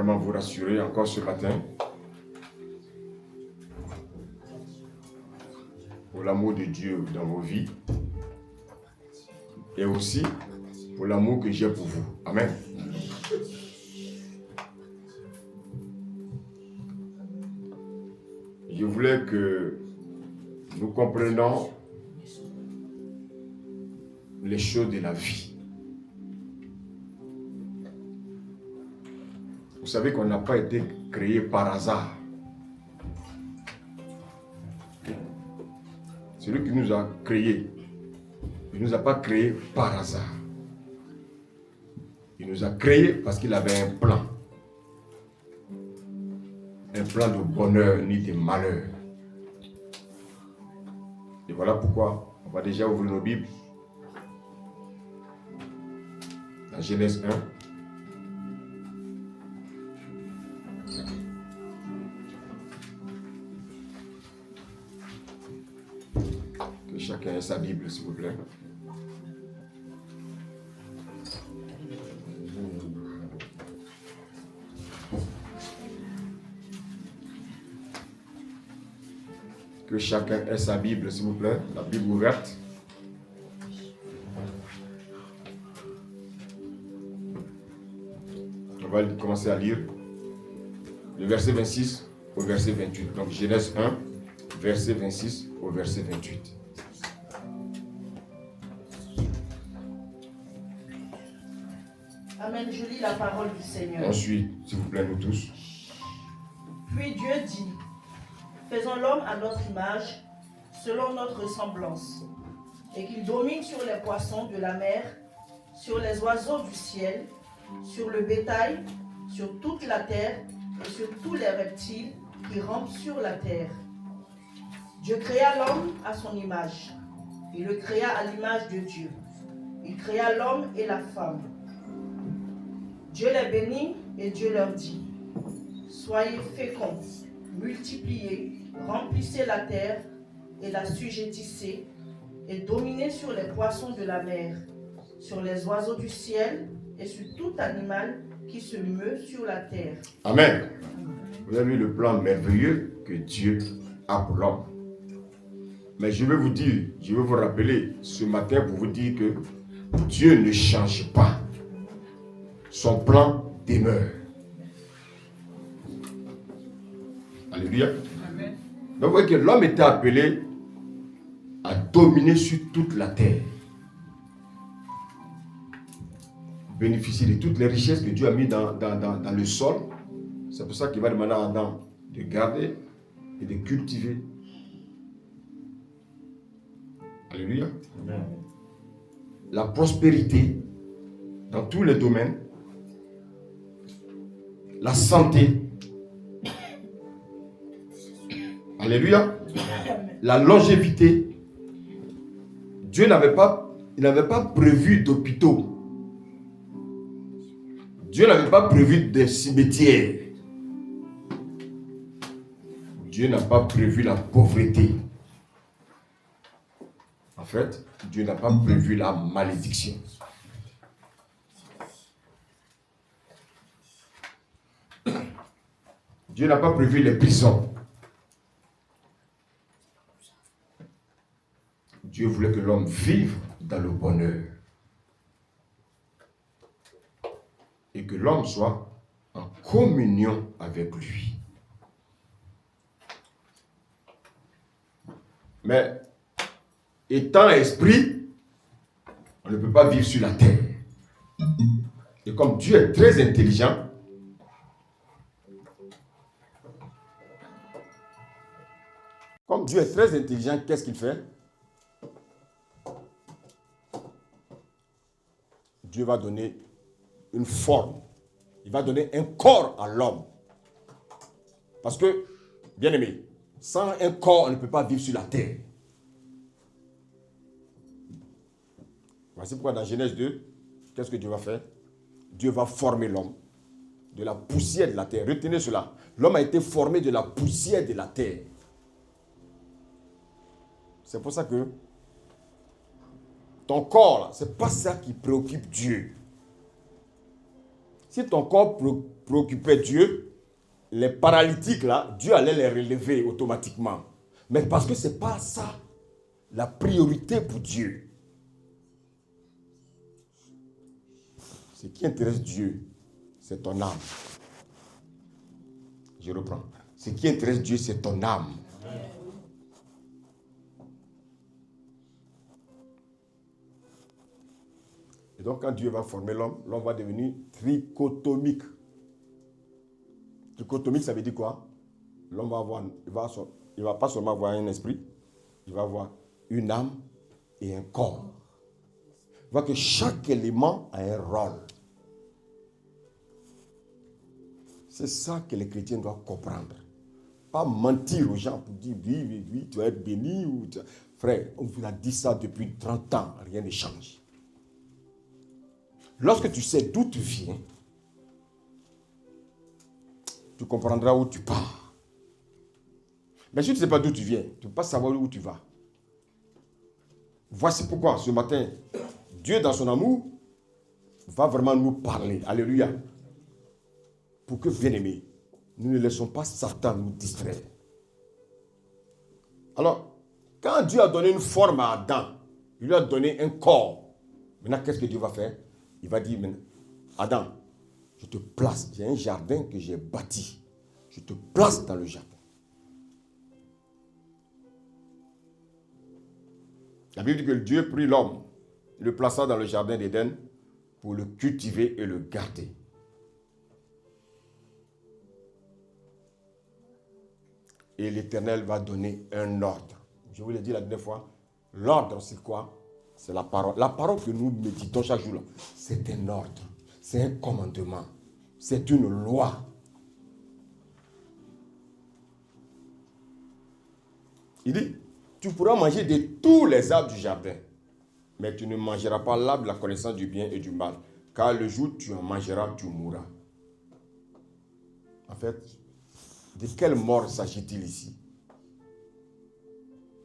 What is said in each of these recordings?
vraiment vous rassurer encore ce matin pour l'amour de Dieu dans vos vies et aussi pour l'amour que j'ai pour vous. Amen. Je voulais que nous comprenions les choses de la vie. Vous savez qu'on n'a pas été créé par hasard. Celui qui nous a créés, il ne nous a pas créés par hasard. Il nous a créés parce qu'il avait un plan. Un plan de bonheur ni de malheur. Et voilà pourquoi on va déjà ouvrir nos Bibles. Dans Genèse 1. Que chacun ait sa Bible, s'il vous plaît. Que chacun ait sa Bible, s'il vous plaît. La Bible ouverte. On va commencer à lire le verset 26 au verset 28. Donc Genèse 1, verset 26 au verset 28. Amen, je lis la parole du Seigneur. Ensuite, s'il vous plaît, nous tous. Puis Dieu dit, faisons l'homme à notre image, selon notre ressemblance, et qu'il domine sur les poissons de la mer, sur les oiseaux du ciel, sur le bétail, sur toute la terre et sur tous les reptiles qui rampent sur la terre. Dieu créa l'homme à son image. Il le créa à l'image de Dieu. Il créa l'homme et la femme. Dieu les bénit et Dieu leur dit, soyez féconds, multipliez, remplissez la terre et la sujettissez, et dominez sur les poissons de la mer, sur les oiseaux du ciel et sur tout animal qui se meut sur la terre. Amen. Vous avez vu le plan merveilleux que Dieu a pour l'homme. Mais je vais vous dire, je vais vous rappeler ce matin pour vous dire que Dieu ne change pas. Son plan demeure. Alléluia. Amen. Donc vous voyez que l'homme était appelé à dominer sur toute la terre. Bénéficier de toutes les richesses que Dieu a mis dans le sol. C'est pour ça qu'il va demander à Adam de garder et de cultiver. Alléluia. Amen. La prospérité dans tous les domaines. La santé. Alléluia. La longévité. Dieu n'avait pas prévu d'hôpitaux. Dieu n'avait pas prévu des cimetières. Dieu n'a pas prévu la pauvreté. En fait, Dieu n'a pas prévu la malédiction. Dieu n'a pas prévu les prisons. Dieu voulait que l'homme vive dans le bonheur. Et que l'homme soit en communion avec lui. Mais étant esprit, on ne peut pas vivre sur la terre. Et comme Dieu est très intelligent, qu'est-ce qu'il fait? Dieu va donner une forme. Il va donner un corps à l'homme. Parce que, bien aimé, sans un corps, on ne peut pas vivre sur la terre. Voici pourquoi dans Genèse 2, qu'est-ce que Dieu va faire? Dieu va former l'homme de la poussière de la terre. Retenez cela. L'homme a été formé de la poussière de la terre. C'est pour ça que ton corps, ce n'est pas ça qui préoccupe Dieu. si ton corps préoccupait Dieu, les paralytiques là, Dieu allait les relever automatiquement. Mais parce que ce n'est pas ça la priorité pour Dieu. Ce qui intéresse Dieu, c'est ton âme. Je reprends. Ce qui intéresse Dieu, c'est ton âme. Et donc, quand Dieu va former l'homme, l'homme va devenir trichotomique. Trichotomique, ça veut dire quoi? L'homme va avoir, il va pas seulement avoir un esprit, il va avoir une âme et un corps. Il voit que chaque élément a un rôle. C'est ça que les chrétiens doivent comprendre. Pas mentir aux gens pour dire oui, tu vas être béni. Frère, on vous a dit ça depuis 30 ans, rien ne change. Lorsque tu sais d'où tu viens, tu comprendras où tu pars. Mais si tu ne sais pas d'où tu viens, tu ne peux pas savoir où tu vas. Voici pourquoi ce matin, Dieu dans son amour va vraiment nous parler. Alléluia. Pour que, bien-aimés, nous ne laissons pas Satan nous distraire. Alors, quand Dieu a donné une forme à Adam, il lui a donné un corps. Maintenant, qu'est-ce que Dieu va faire? Il va dire, Adam, je te place. J'ai un jardin que j'ai bâti. Je te place dans le jardin. La Bible dit que Dieu prit l'homme, le plaça dans le jardin d'Éden pour le cultiver et le garder. Et l'Éternel va donner un ordre. Je vous l'ai dit la dernière fois, l'ordre c'est quoi? C'est la parole. La parole que nous méditons chaque jour, c'est un ordre, c'est un commandement, c'est une loi. Il dit, tu pourras manger de tous les arbres du jardin, mais tu ne mangeras pas l'arbre de la connaissance du bien et du mal, car le jour où tu en mangeras, tu mourras. En fait, de quelle mort s'agit-il ici?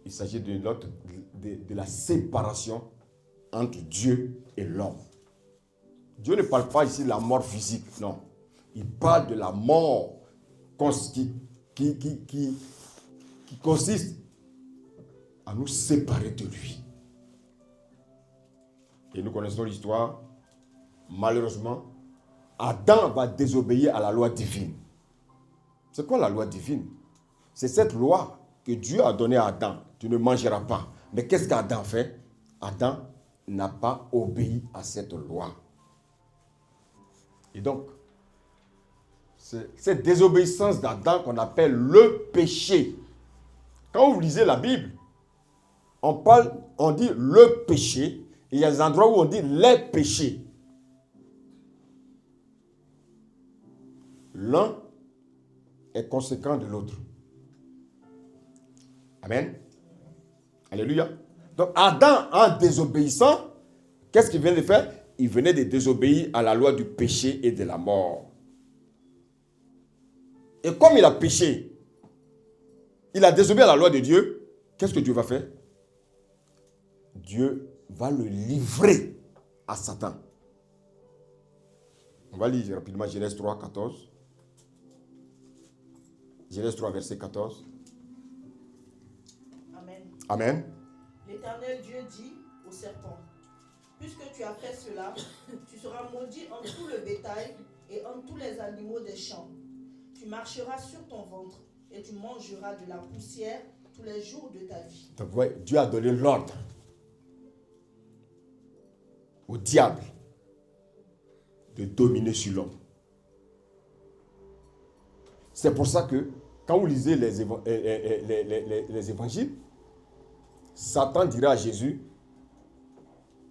Il s'agit de la séparation entre Dieu et l'homme. Dieu ne parle pas ici de la mort physique, non. Il parle de la mort qui consiste à nous séparer de lui. Et nous connaissons l'histoire. Malheureusement, Adam va désobéir à la loi divine. C'est quoi la loi divine? C'est cette loi que Dieu a donnée à Adam. Tu ne mangeras pas. Mais qu'est-ce qu'Adam fait? Adam n'a pas obéi à cette loi. Et donc, c'est cette désobéissance d'Adam qu'on appelle le péché. Quand vous lisez la Bible, on dit le péché, et il y a des endroits où on dit les péchés. L'un est conséquent de l'autre. Amen. Alléluia. Donc Adam, en désobéissant, qu'est-ce qu'il venait de faire? Il venait de désobéir à la loi du péché et de la mort. Et comme il a péché, il a désobéi à la loi de Dieu, qu'est-ce que Dieu va faire? Dieu va le livrer à Satan. On va lire rapidement Genèse 3, 14. Genèse 3, verset 14. Amen. Amen. L'Éternel Dieu dit au serpent, puisque tu as fait cela, tu seras maudit en tout le bétail et en tous les animaux des champs. Tu marcheras sur ton ventre et tu mangeras de la poussière tous les jours de ta vie. Donc, ouais, Dieu a donné l'ordre au diable de dominer sur l'homme. C'est pour ça que quand vous lisez les évangiles, Satan dira à Jésus,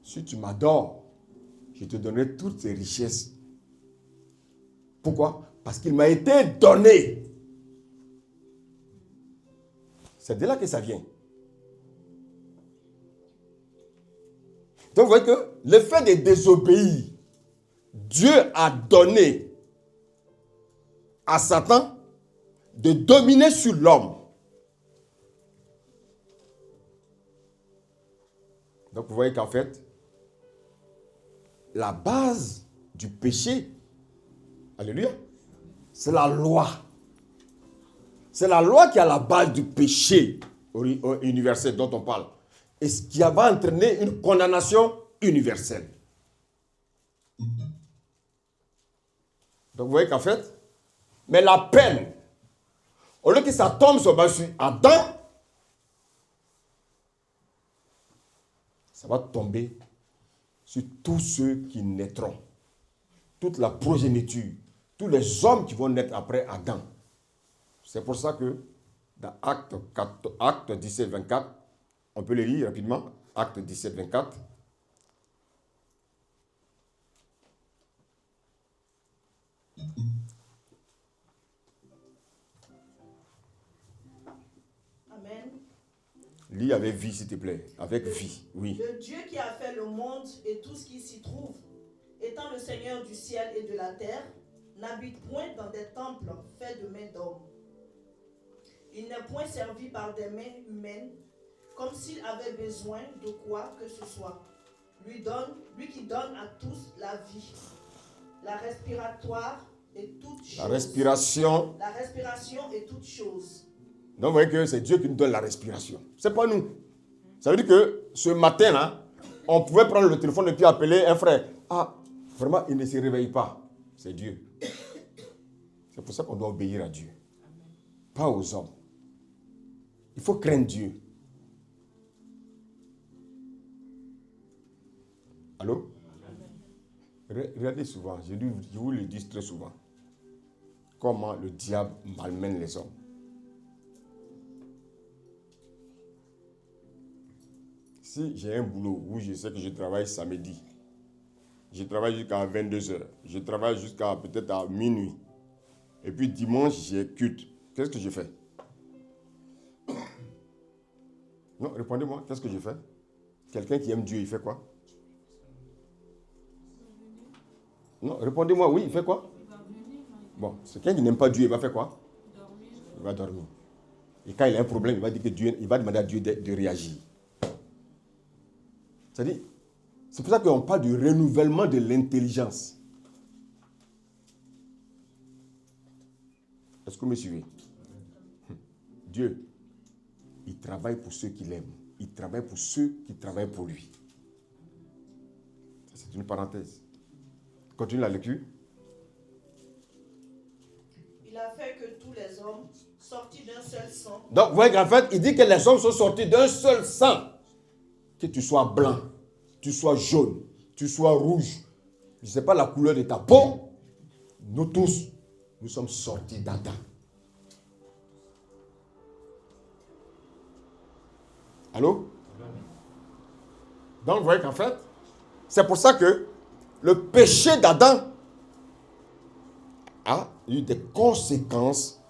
si tu m'adores, je te donnerai toutes ces richesses. Pourquoi? Parce qu'il m'a été donné. C'est de là que ça vient. Donc vous voyez que le fait de désobéir, Dieu a donné à Satan de dominer sur l'homme. Donc vous voyez qu'en fait, la base du péché, Alléluia. C'est la loi. C'est la loi qui est à la base du péché universel dont on parle. Et ce qui va entraîner une condamnation universelle. Donc vous voyez qu'en fait, mais la peine, au lieu que ça tombe sur Adam, ça va tomber sur tous ceux qui naîtront. Toute la progéniture, tous les hommes qui vont naître après Adam. C'est pour ça que dans Acte 17, 24, on peut le lire rapidement, Acte 17, 24. Amen. Lis avec vie, s'il te plaît. Avec vie, oui. Le Dieu qui a fait le monde et tout ce qui s'y trouve, étant le Seigneur du ciel et de la terre, n'habite point dans des temples faits de mains d'hommes. Il n'est point servi par des mains humaines, comme s'il avait besoin de quoi que ce soit. Lui qui donne à tous la vie, la respiratoire et toute chose. La respiration. La respiration et toute chose. Donc vous voyez que c'est Dieu qui nous donne la respiration. C'est pas nous. Ça veut dire que ce matin-là, on pouvait prendre le téléphone et puis appeler un frère. Ah, vraiment, il ne se réveille pas. C'est Dieu. C'est pour ça qu'on doit obéir à Dieu. Pas aux hommes. Il faut craindre Dieu. Allô? Regardez souvent, je vous le dis très souvent, comment le diable malmène les hommes. Si j'ai un boulot où je sais que je travaille samedi, je travaille jusqu'à 22h, je travaille jusqu'à peut-être à minuit, et puis dimanche, j'ai culte. Qu'est-ce que je fais? Non, répondez-moi, qu'est-ce que je fais? Quelqu'un qui aime Dieu, il fait quoi? Non, répondez-moi, oui, il fait quoi? Bon, c'est quelqu'un qui n'aime pas Dieu, il va faire quoi? Il va dormir. Et quand il a un problème, il va dire que Dieu, il va demander à Dieu de réagir. C'est-à-dire, c'est pour ça qu'on parle du renouvellement de l'intelligence. Est-ce que vous me suivez? Dieu, il travaille pour ceux qui l'aiment. Il travaille pour ceux qui travaillent pour lui. Ça, c'est une parenthèse. Continue la lecture. Il a fait que tous les hommes sortis d'un seul sang. Donc, vous voyez qu'en fait, il dit que les hommes sont sortis d'un seul sang. Que tu sois blanc, tu sois jaune, tu sois rouge, je ne sais pas la couleur de ta peau, nous tous, nous sommes sortis d'Adam. Allô? Donc, vous voyez qu'en fait, c'est pour ça que le péché d'Adam a eu des conséquences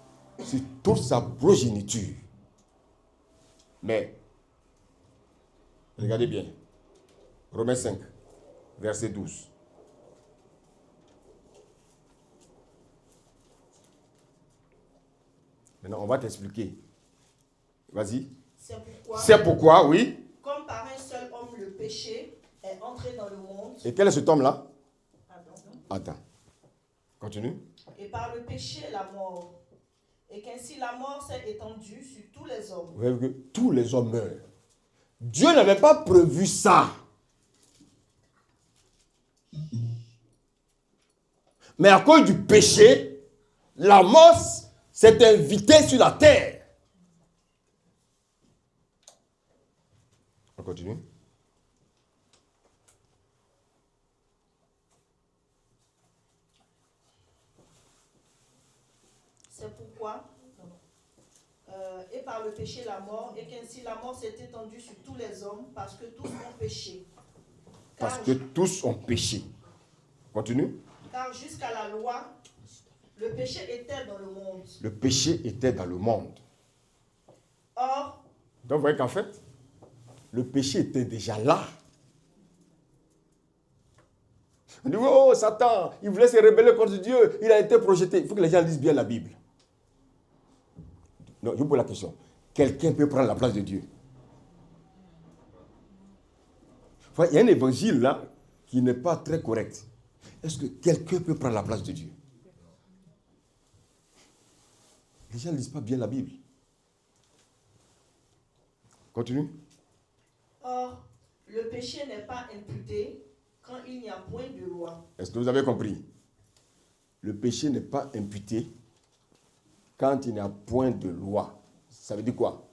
sur toute sa progéniture. Mais, regardez bien, Romains 5, verset 12. Maintenant, on va t'expliquer. Vas-y. C'est pourquoi, oui. Comme par un seul homme, le péché est entré dans le monde. Et quel est cet homme-là? Adam. Continue. Et par le péché, la mort. Et qu'ainsi la mort s'est étendue sur tous les hommes. Vous voyez que tous les hommes meurent. Dieu n'avait pas prévu ça. Mais à cause du péché, la mort s'est invitée sur la terre. On continue. C'est pourquoi, et par le péché la mort, et qu'ainsi la mort s'est étendue sur tous les hommes, parce que tous ont péché. Parce que tous ont péché. Continue. Car jusqu'à la loi, le péché était dans le monde. Le péché était dans le monde. Or, donc vous voyez qu'en fait, le péché était déjà là. On dit, oh, Satan, il voulait se rebeller contre Dieu, il a été projeté. Il faut que les gens lisent bien la Bible. Non, je vous pose la question. Quelqu'un peut prendre la place de Dieu? Enfin, il y a un évangile là qui n'est pas très correct. Est-ce que quelqu'un peut prendre la place de Dieu? Les gens ne lisent pas bien la Bible. Continue. Or, le péché n'est pas imputé quand il n'y a point de loi. Est-ce que vous avez compris? Le péché n'est pas imputé quand il n'y a point de loi. Ça veut dire quoi?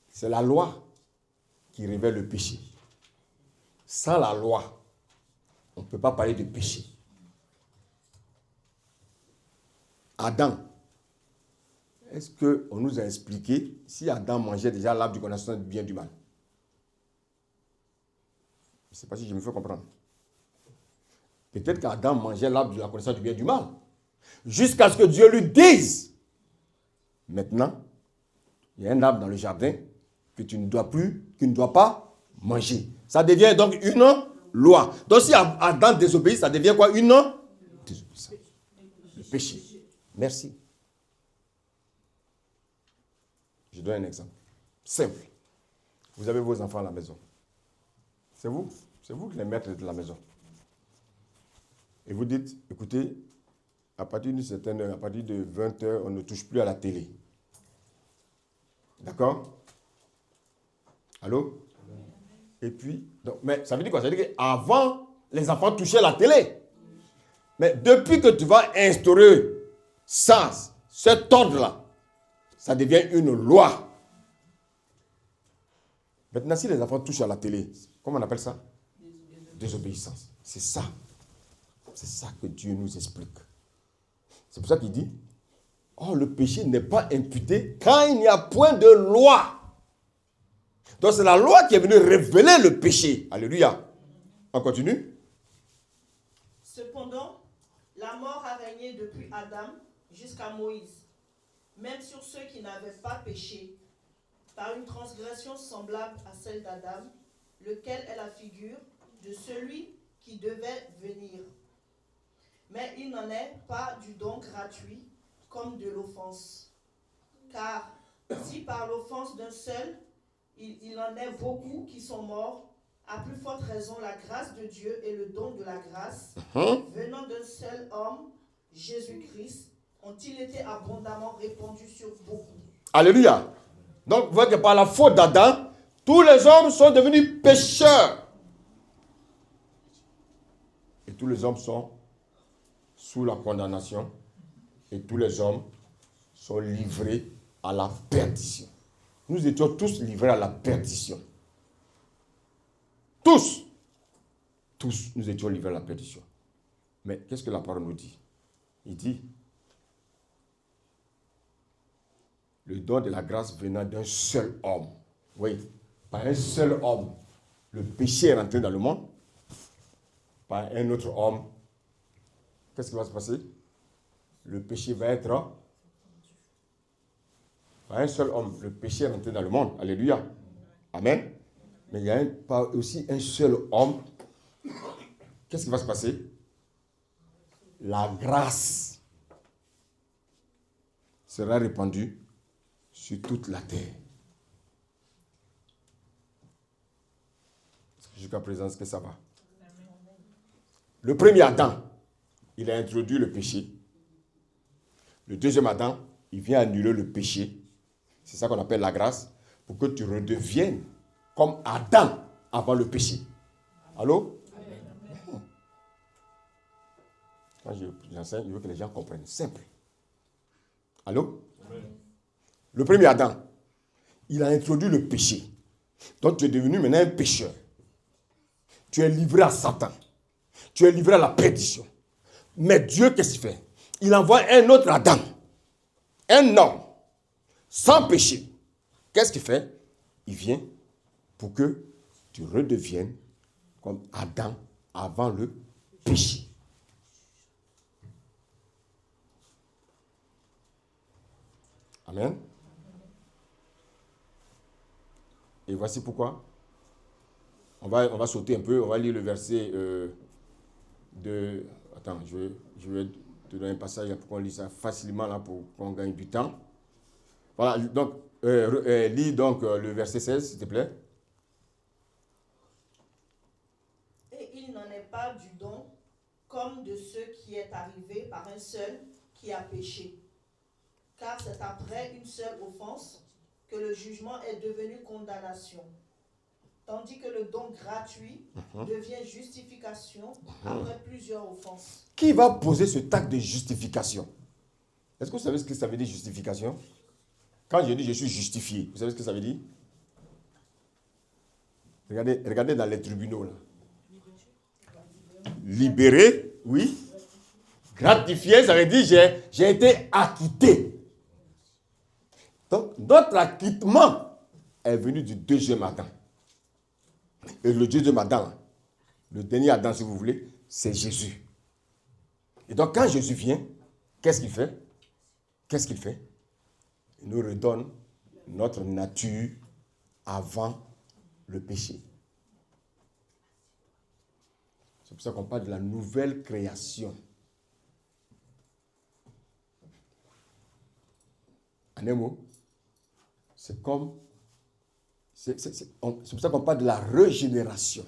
C'est la loi qui révèle le péché. Sans la loi, on ne peut pas parler de péché. Adam, est-ce qu'on nous a expliqué si Adam mangeait déjà l'arbre du connaissance du bien et du mal? Je ne sais pas si je me fais comprendre. Peut-être qu'Adam mangeait l'arbre de la connaissance du bien et du mal. Jusqu'à ce que Dieu lui dise, maintenant, il y a un arbre dans le jardin que tu ne dois pas manger. Ça devient donc une loi. Donc si Adam désobéit, ça devient quoi? Une désobéissance. Le péché. Merci. Je donne un exemple. Simple. Vous avez vos enfants à la maison. C'est vous qui les maîtres de la maison. Et vous dites, écoutez, à partir d'une certaine heure, à partir de 20 heures, on ne touche plus à la télé. D'accord? Allô? Et puis, donc, mais ça veut dire quoi? Ça veut dire qu'avant, les enfants touchaient la télé. Mais depuis que tu vas instaurer ça, cet ordre-là, ça devient une loi. Maintenant, si les enfants touchent à la télé, comment on appelle ça? Désobéissance. C'est ça. C'est ça que Dieu nous explique. C'est pour ça qu'il dit, oh, le péché n'est pas imputé quand il n'y a point de loi. Donc c'est la loi qui est venue révéler le péché. Alléluia. On continue. Cependant, la mort a régné depuis Adam jusqu'à Moïse, même sur ceux qui n'avaient pas péché, par une transgression semblable à celle d'Adam, lequel est la figure de celui qui devait venir. Mais il n'en est pas du don gratuit comme de l'offense. Car si par l'offense d'un seul, il en est beaucoup qui sont morts, à plus forte raison la grâce de Dieu et le don de la grâce, venant d'un seul homme, Jésus-Christ, ont-ils été abondamment répandus sur beaucoup. Alléluia. Donc, vous voyez que par la faute d'Adam, tous les hommes sont devenus pécheurs. Et tous les hommes sont sous la condamnation. Et tous les hommes sont livrés à la perdition. Nous étions tous livrés à la perdition. Tous. Tous, nous étions livrés à la perdition. Mais qu'est-ce que la parole nous dit? Il dit, le don de la grâce venant d'un seul homme. Oui, par un seul homme, le péché est rentré dans le monde. Par un autre homme, qu'est-ce qui va se passer? Le péché va être... Par un seul homme, le péché est rentré dans le monde. Alléluia. Amen. Mais il y a aussi un seul homme. Qu'est-ce qui va se passer? La grâce sera répandue sur toute la terre. Jusqu'à présent, est-ce que ça va? Le premier Adam, il a introduit le péché. Le deuxième Adam, il vient annuler le péché. C'est ça qu'on appelle la grâce, pour que tu redeviennes comme Adam avant le péché. Allô? Quand j'enseigne, je veux que les gens comprennent. Simple. Allô? Amen. Le premier Adam, il a introduit le péché. Donc tu es devenu maintenant un pécheur. Tu es livré à Satan. Tu es livré à la perdition. Mais Dieu, qu'est-ce qu'il fait? Il envoie un autre Adam. Un homme. Sans péché. Qu'est-ce qu'il fait? Il vient pour que tu redeviennes comme Adam avant le péché. Amen. Et voici pourquoi. On va sauter un peu, on va lire le verset de... Attends, je vais te donner un passage pour qu'on lise ça facilement là, pour qu'on gagne du temps. Voilà, donc, lis donc le verset 16, s'il te plaît. Et il n'en est pas du don comme de ce qui est arrivé par un seul qui a péché. car c'est après une seule offense que le jugement est devenu condamnation, tandis que le don gratuit devient justification après plusieurs offenses. Qui va poser ce acte de justification? Est-ce que vous savez ce que ça veut dire justification? Quand je dis je suis justifié, vous savez ce que ça veut dire? Regardez dans les tribunaux là. Libéré, oui. Gratifié, ça veut dire j'ai été acquitté. Donc, notre acquittement est venu du deuxième Adam. Et le deuxième Adam, le dernier Adam, si vous voulez, c'est Jésus. Et donc, quand Jésus vient, qu'est-ce qu'il fait? Qu'est-ce qu'il fait? Il nous redonne notre nature avant le péché. C'est pour ça qu'on parle de la nouvelle création. En un mot, c'est comme... C'est pour ça qu'on parle de la régénération.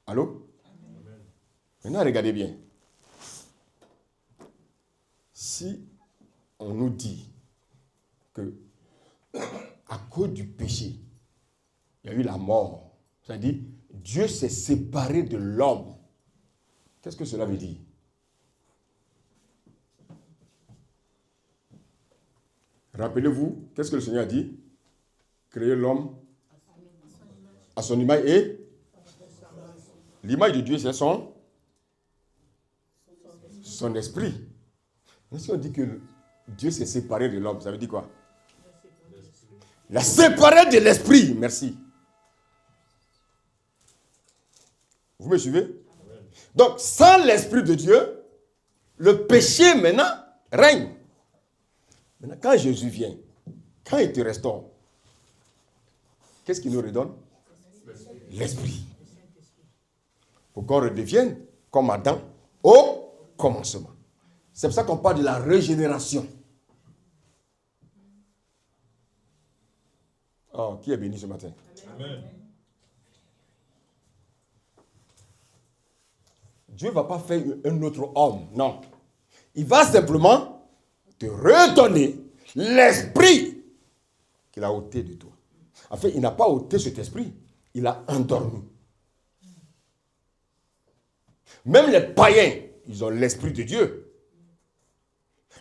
Allô? Amen. Maintenant, regardez bien. Si on nous dit que à cause du péché, il y a eu la mort, c'est-à-dire Dieu s'est séparé de l'homme. Qu'est-ce que cela veut dire? Rappelez-vous, qu'est-ce que le Seigneur a dit? Créer l'homme à son image et l'image de Dieu, c'est son esprit. Mais si on dit que Dieu s'est séparé de l'homme, ça veut dire quoi? Il a séparé de l'esprit. Merci. Vous me suivez? Donc, sans l'esprit de Dieu, le péché maintenant règne. Maintenant, quand Jésus vient, quand il te restaure, qu'est-ce qu'il nous redonne? L'esprit. Pour qu'on redevienne comme Adam au commencement. C'est pour ça qu'on parle de la régénération. Oh, qui est béni ce matin? Amen. Dieu ne va pas faire un autre homme, non. Il va simplement te redonner l'esprit qu'il a ôté de toi. En fait, il n'a pas ôté cet esprit, il a endormi. Même les païens, ils ont l'esprit de Dieu.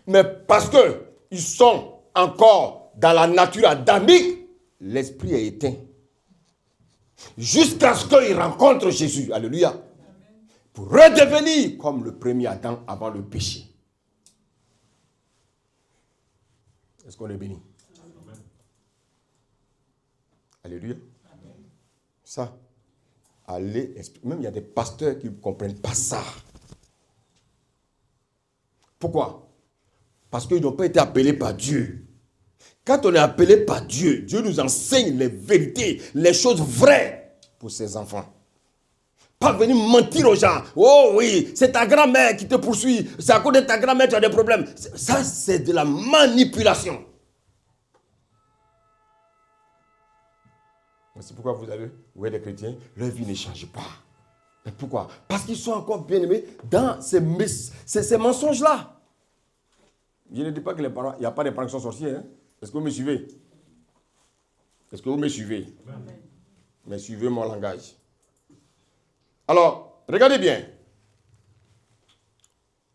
Mais parce qu'ils sont encore dans la nature adamique, l'esprit est éteint. Jusqu'à ce qu'ils rencontrent Jésus. Alléluia. Pour redevenir comme le premier Adam avant le péché. Est-ce qu'on est béni? Amen. Alléluia. Amen. Ça, allez, même il y a des pasteurs qui ne comprennent pas ça. Pourquoi? Parce qu'ils n'ont pas été appelés par Dieu. Quand on est appelé par Dieu, Dieu nous enseigne les vérités, les choses vraies pour ses enfants. Pas venir mentir aux gens. Oh oui, c'est ta grand-mère qui te poursuit. C'est à cause de ta grand-mère que tu as des problèmes. Ça, c'est de la manipulation. C'est pourquoi vous voyez des chrétiens, leur vie ne change pas. Mais pourquoi? Parce qu'ils sont encore bien aimés dans ces mensonges-là. Je ne dis pas qu'il n'y a pas de parents qui sont sorciers. Hein? Est-ce que vous me suivez? Est-ce que vous me suivez? Amen. Mais suivez mon langage. Alors, regardez bien.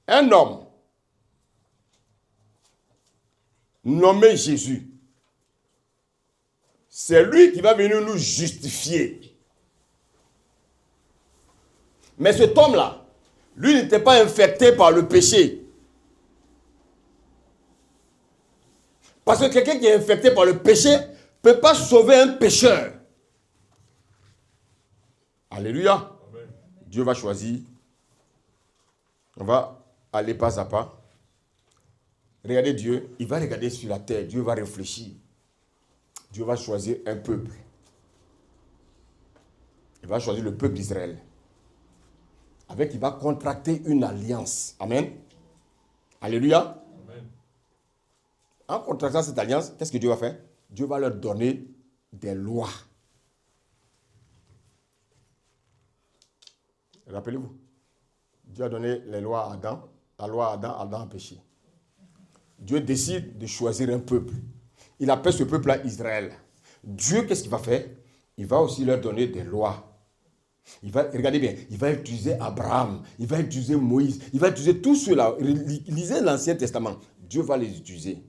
Un homme nommé Jésus, c'est lui qui va venir nous justifier. Mais cet homme-là, lui n'était pas infecté par le péché. Parce que quelqu'un qui est infecté par le péché ne peut pas sauver un pécheur. Alléluia. Amen. Dieu va choisir. On va aller pas à pas. Regardez Dieu. Il va regarder sur la terre. Dieu va réfléchir. Dieu va choisir un peuple. Il va choisir le peuple d'Israël. Il va contracter une alliance. Amen. Alléluia. Amen. En contractant cette alliance, qu'est-ce que Dieu va faire? Dieu va leur donner des lois. Rappelez-vous. Dieu a donné les lois à Adam. La loi à Adam, Adam a péché. Dieu décide de choisir un peuple. Il appelle ce peuple-là Israël. Dieu, qu'est-ce qu'il va faire? Il va aussi leur donner des lois. Regardez bien, il va utiliser Abraham, il va utiliser Moïse, il va utiliser tous ceux-là. Lisez l'Ancien Testament. Dieu va les utiliser.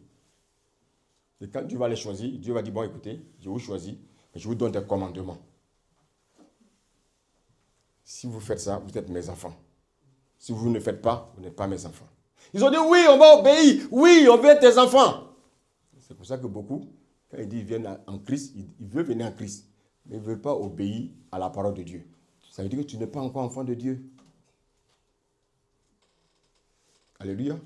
Et quand Dieu va les choisir, Dieu va dire, bon écoutez, je vous choisis, mais je vous donne des commandements. Si vous faites ça, vous êtes mes enfants. Si vous ne le faites pas, vous n'êtes pas mes enfants. Ils ont dit, oui, on va obéir. Oui, on veut être tes enfants. C'est pour ça que beaucoup, quand ils disent qu'ils viennent en Christ, ils veulent venir en Christ. Mais ils ne veulent pas obéir à la parole de Dieu. Ça veut dire que tu n'es pas encore enfant de Dieu. Alléluia.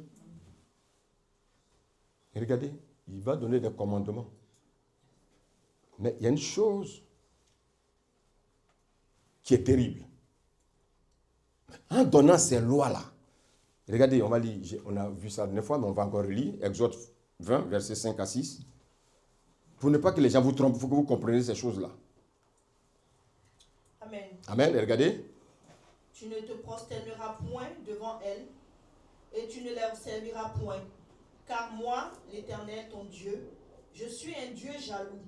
Et regardez, il va donner des commandements. Mais il y a une chose qui est terrible. En donnant ces lois-là, regardez, on va lire, on a vu ça une fois, mais on va encore relire. Exode 20, versets 5 à 6. Pour ne pas que les gens vous trompent, il faut que vous compreniez ces choses-là. Amen. Amen. Et regardez. Tu ne te prosterneras point devant elles, et tu ne leur serviras point. Car moi, l'Éternel, ton Dieu, je suis un Dieu jaloux,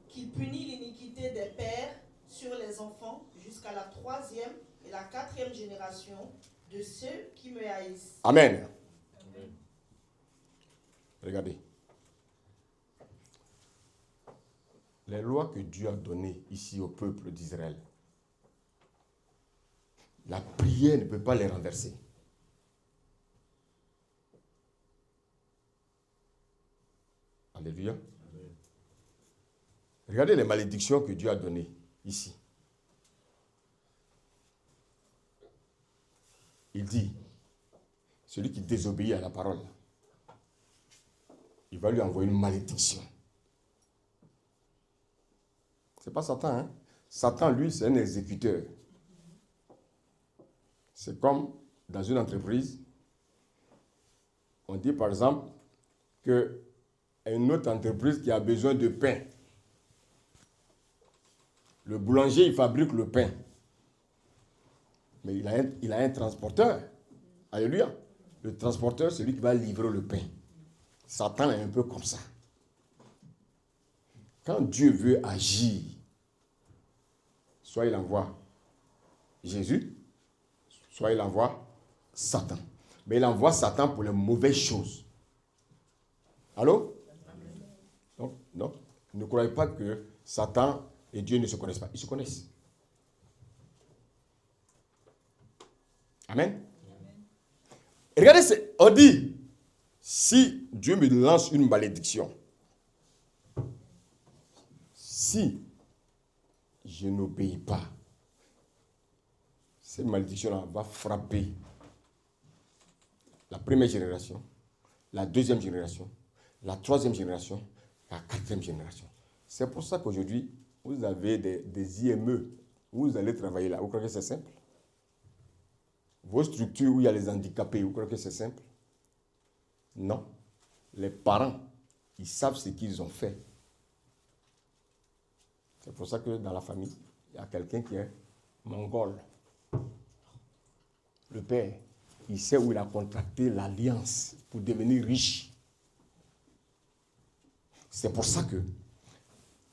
qui punit l'iniquité des pères sur les enfants jusqu'à la 3e et la 4e génération de ceux qui me haïssent. Amen. Amen. Regardez. Les lois que Dieu a données ici au peuple d'Israël, la prière ne peut pas les renverser. Alléluia. Amen. Regardez les malédictions que Dieu a données ici. Il dit, celui qui désobéit à la parole, il va lui envoyer une malédiction. Ce n'est pas Satan, hein? Satan, lui, c'est un exécuteur. C'est comme dans une entreprise, on dit par exemple qu'une autre entreprise qui a besoin de pain, le boulanger, il fabrique le pain. Mais il a un transporteur. Alléluia. Le transporteur, c'est lui qui va livrer le pain. Satan est un peu comme ça. Quand Dieu veut agir, soit il envoie Jésus, soit il envoie Satan. Mais il envoie Satan pour les mauvaises choses. Allô? Donc, ne croyez pas que Satan et Dieu ne se connaissent pas. Ils se connaissent. Amen. Et regardez, on dit, si Dieu me lance une malédiction, si je n'obéis pas, cette malédiction-là va frapper la première génération, la deuxième génération, la troisième génération, la quatrième génération. C'est pour ça qu'aujourd'hui, vous avez des IME, où vous allez travailler là. Vous croyez que c'est simple? Vos structures où il y a les handicapés, vous croyez que c'est simple? Non. Les parents, ils savent ce qu'ils ont fait. C'est pour ça que dans la famille, il y a quelqu'un qui est mongol. Le père, il sait où il a contracté l'alliance pour devenir riche. C'est pour ça que,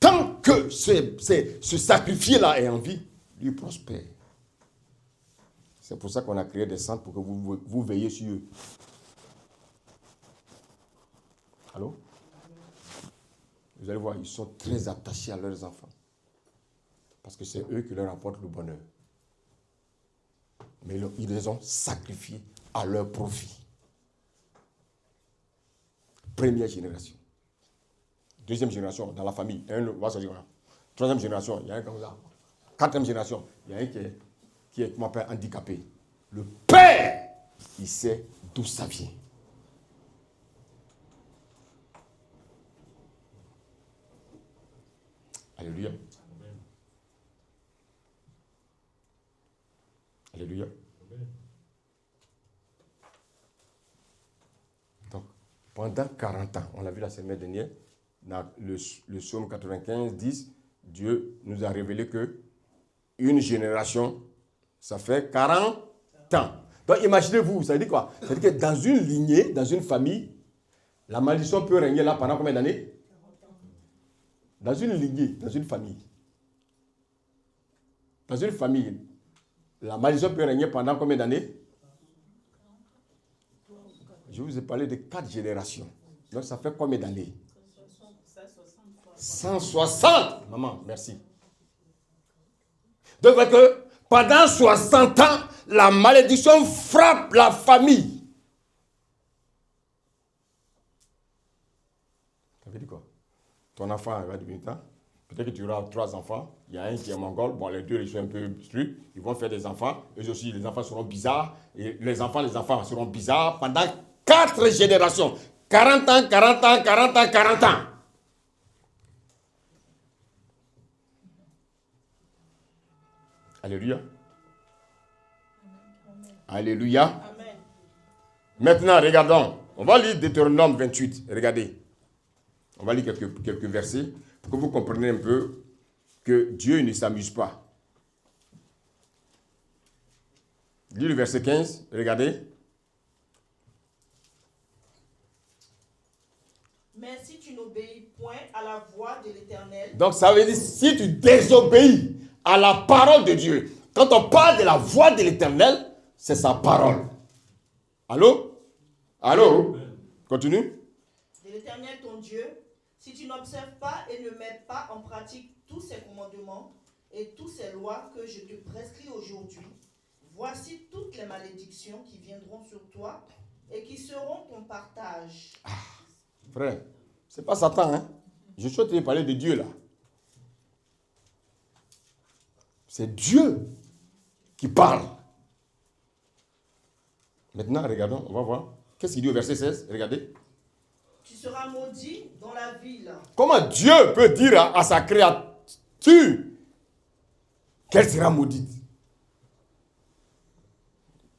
tant que ce sacrifié-là est en vie, lui prospère. C'est pour ça qu'on a créé des centres pour que vous veillez sur eux. Allô? Vous allez voir, ils sont très attachés à leurs enfants. Parce que c'est eux qui leur apportent le bonheur. Mais ils les ont sacrifiés à leur profit. Première génération. Deuxième génération, dans la famille, un va se dire, troisième génération, il y a un comme ça. Quatrième génération, il y a un qui est comment on appelle, handicapé. Le père, il sait d'où ça vient. Alléluia. Amen. Alléluia. Amen. Donc, pendant 40 ans, on l'a vu la semaine dernière, dans le psaume 95, 10, Dieu nous a révélé que une génération, ça fait 40 ans. Donc imaginez-vous, ça veut dire quoi? Ça veut dire que dans une lignée, dans une famille, la malédiction peut régner là pendant combien d'années? Dans une lignée, dans une famille. Dans une famille, la malédiction peut régner pendant combien d'années? Je vous ai parlé de 4 générations. Donc ça fait combien d'années? 160. Maman, merci. Donc que pendant 60 ans, la malédiction frappe la famille. Ça veut dire quoi? Ton enfant va devenir temps. Peut-être que tu auras 3 enfants. Il y a un qui est mongol. Bon, les 2, ils sont un peu strict. Ils vont faire des enfants. Eux aussi, les enfants seront bizarres. Et les enfants seront bizarres pendant 4 générations. 40 ans, 40 ans, 40 ans, 40 ans. Alléluia. Alléluia. Amen. Maintenant, regardons. On va lire Deutéronome 28. Regardez. On va lire quelques versets pour que vous compreniez un peu que Dieu ne s'amuse pas. Lis le verset 15. Regardez. Mais si tu n'obéis point à la voix de l'Éternel, Donc ça veut dire si tu désobéis à la parole de Dieu. Quand on parle de la voix de l'Éternel, c'est sa parole. Allô? Allô? Continue. de l'Éternel ton Dieu, si tu n'observes pas et ne mets pas en pratique tous ces commandements et toutes ces lois que je te prescris aujourd'hui, voici toutes les malédictions qui viendront sur toi et qui seront ton partage. Frère, c'est pas Satan, hein? Je suis en train de parler de Dieu là. C'est Dieu qui parle. Maintenant, regardons, on va voir. Qu'est-ce qu'il dit au verset 16? Regardez. Tu seras maudit dans la ville. Comment Dieu peut dire à sa créature qu'elle sera maudite?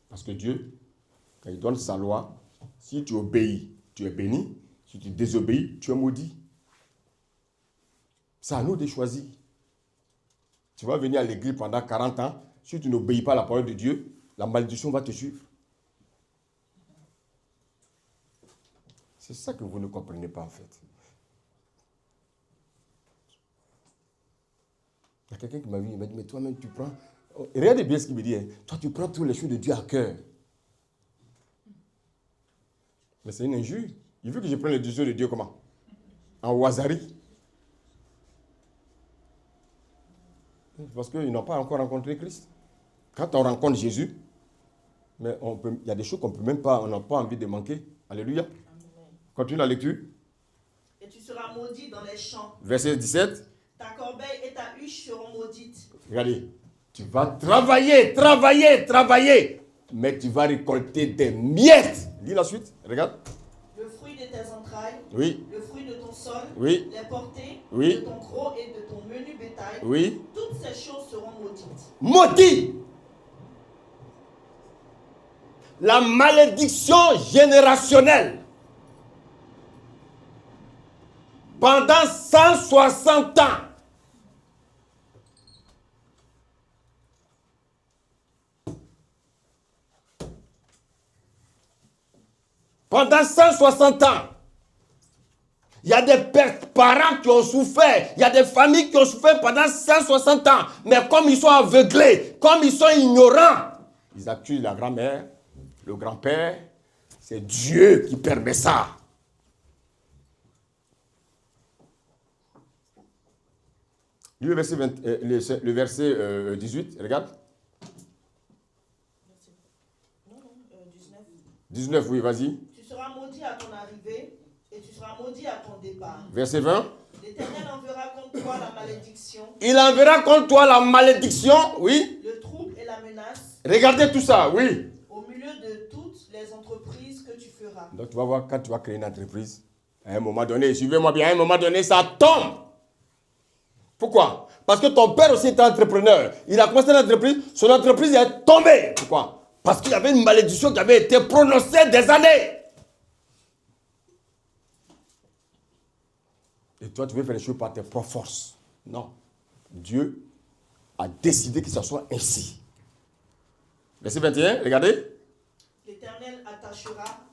Parce que Dieu, quand il donne sa loi, si tu obéis, tu es béni. Si tu désobéis, tu es maudit. C'est à nous de choisir. Tu vas venir à l'église pendant 40 ans. Si tu n'obéis pas à la parole de Dieu, la malédiction va te suivre. C'est ça que vous ne comprenez pas en fait. Il y a quelqu'un qui m'a dit, mais toi-même tu prends... Regardez bien ce qu'il me dit. Hein. Toi tu prends toutes les choses de Dieu à cœur. Mais c'est une injure. Il veut que je prenne les choses de Dieu comment? En wasarie. Parce qu'ils n'ont pas encore rencontré Christ. Quand on rencontre Jésus, mais il y a des choses qu'on peut même pas, on n'a pas envie de manquer. Alléluia. Amen. Continue la lecture. Et tu seras maudit dans les champs. Verset 17. Ta corbeille et ta huche seront maudites. Regardez. Tu vas travailler, travailler, travailler. Mais tu vas récolter des miettes. Lis la suite. Regarde. Le fruit de tes entrailles. Oui. Le fruit de ton sol. Oui. Les portées. Oui. De ton gros et de ton menu bétail. Oui. Toutes ces choses seront maudites. Maudit. La malédiction générationnelle. Pendant 160 ans. Pendant 160 ans. Il y a des parents qui ont souffert. Il y a des familles qui ont souffert pendant 160 ans. Mais comme ils sont aveuglés, comme ils sont ignorants, ils accusent la grand-mère, le grand-père. C'est Dieu qui permet ça. Lis le verset 18, regarde. 19. 19, oui, vas-y. Tu seras maudit à ton arrivée et tu seras maudit à ton départ. Verset 20. L'Éternel enverra contre toi la malédiction. Il enverra contre toi la malédiction, oui. Le trouble et la menace. Regardez tout ça, oui. Au milieu de toutes les entreprises que tu feras. Donc tu vas voir, quand tu vas créer une entreprise, à un moment donné, suivez-moi bien, à un moment donné, ça tombe. Pourquoi? Parce que ton père aussi était entrepreneur. Il a commencé l'entreprise, son entreprise est tombée. Pourquoi? Parce qu'il y avait une malédiction qui avait été prononcée des années. Et toi, tu veux faire les choses par tes propres forces. Non. Dieu a décidé que ça soit ainsi. Verset 21, regardez. s'attachera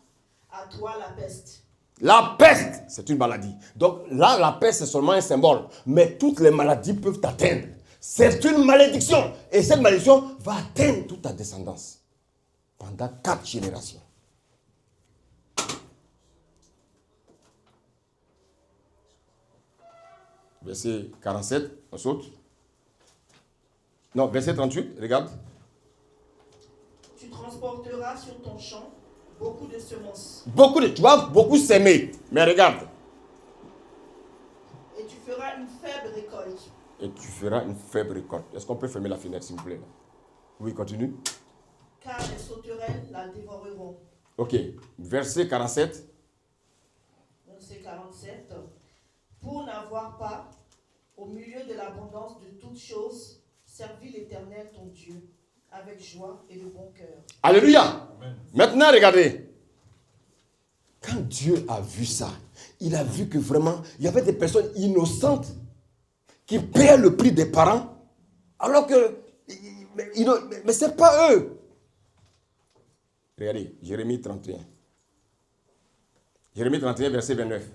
à toi la peste. La peste, c'est une maladie. Donc là, la peste, c'est seulement un symbole. Mais toutes les maladies peuvent t'atteindre. C'est une malédiction. Et cette malédiction va atteindre toute ta descendance. Pendant 4 générations. Verset 47, on saute. Non, verset 38, regarde. Tu transporteras sur ton champ beaucoup de semences. Tu vas beaucoup s'aimer. Mais regarde. Et tu feras une faible récolte. Et tu feras une faible récolte. Est-ce qu'on peut fermer la fenêtre, s'il vous plaît? Oui, continue. Car les sauterelles la dévoreront. Ok. Verset 47. Verset 47. Pour n'avoir pas, au milieu de l'abondance de toutes choses, servi l'Éternel ton Dieu avec joie et de bon cœur. Alléluia. Amen. Maintenant, regardez. Quand Dieu a vu ça, il a vu que vraiment, il y avait des personnes innocentes qui paient le prix des parents, alors que, mais ce n'est pas eux. Regardez, Jérémie 31. Jérémie 31, verset 29.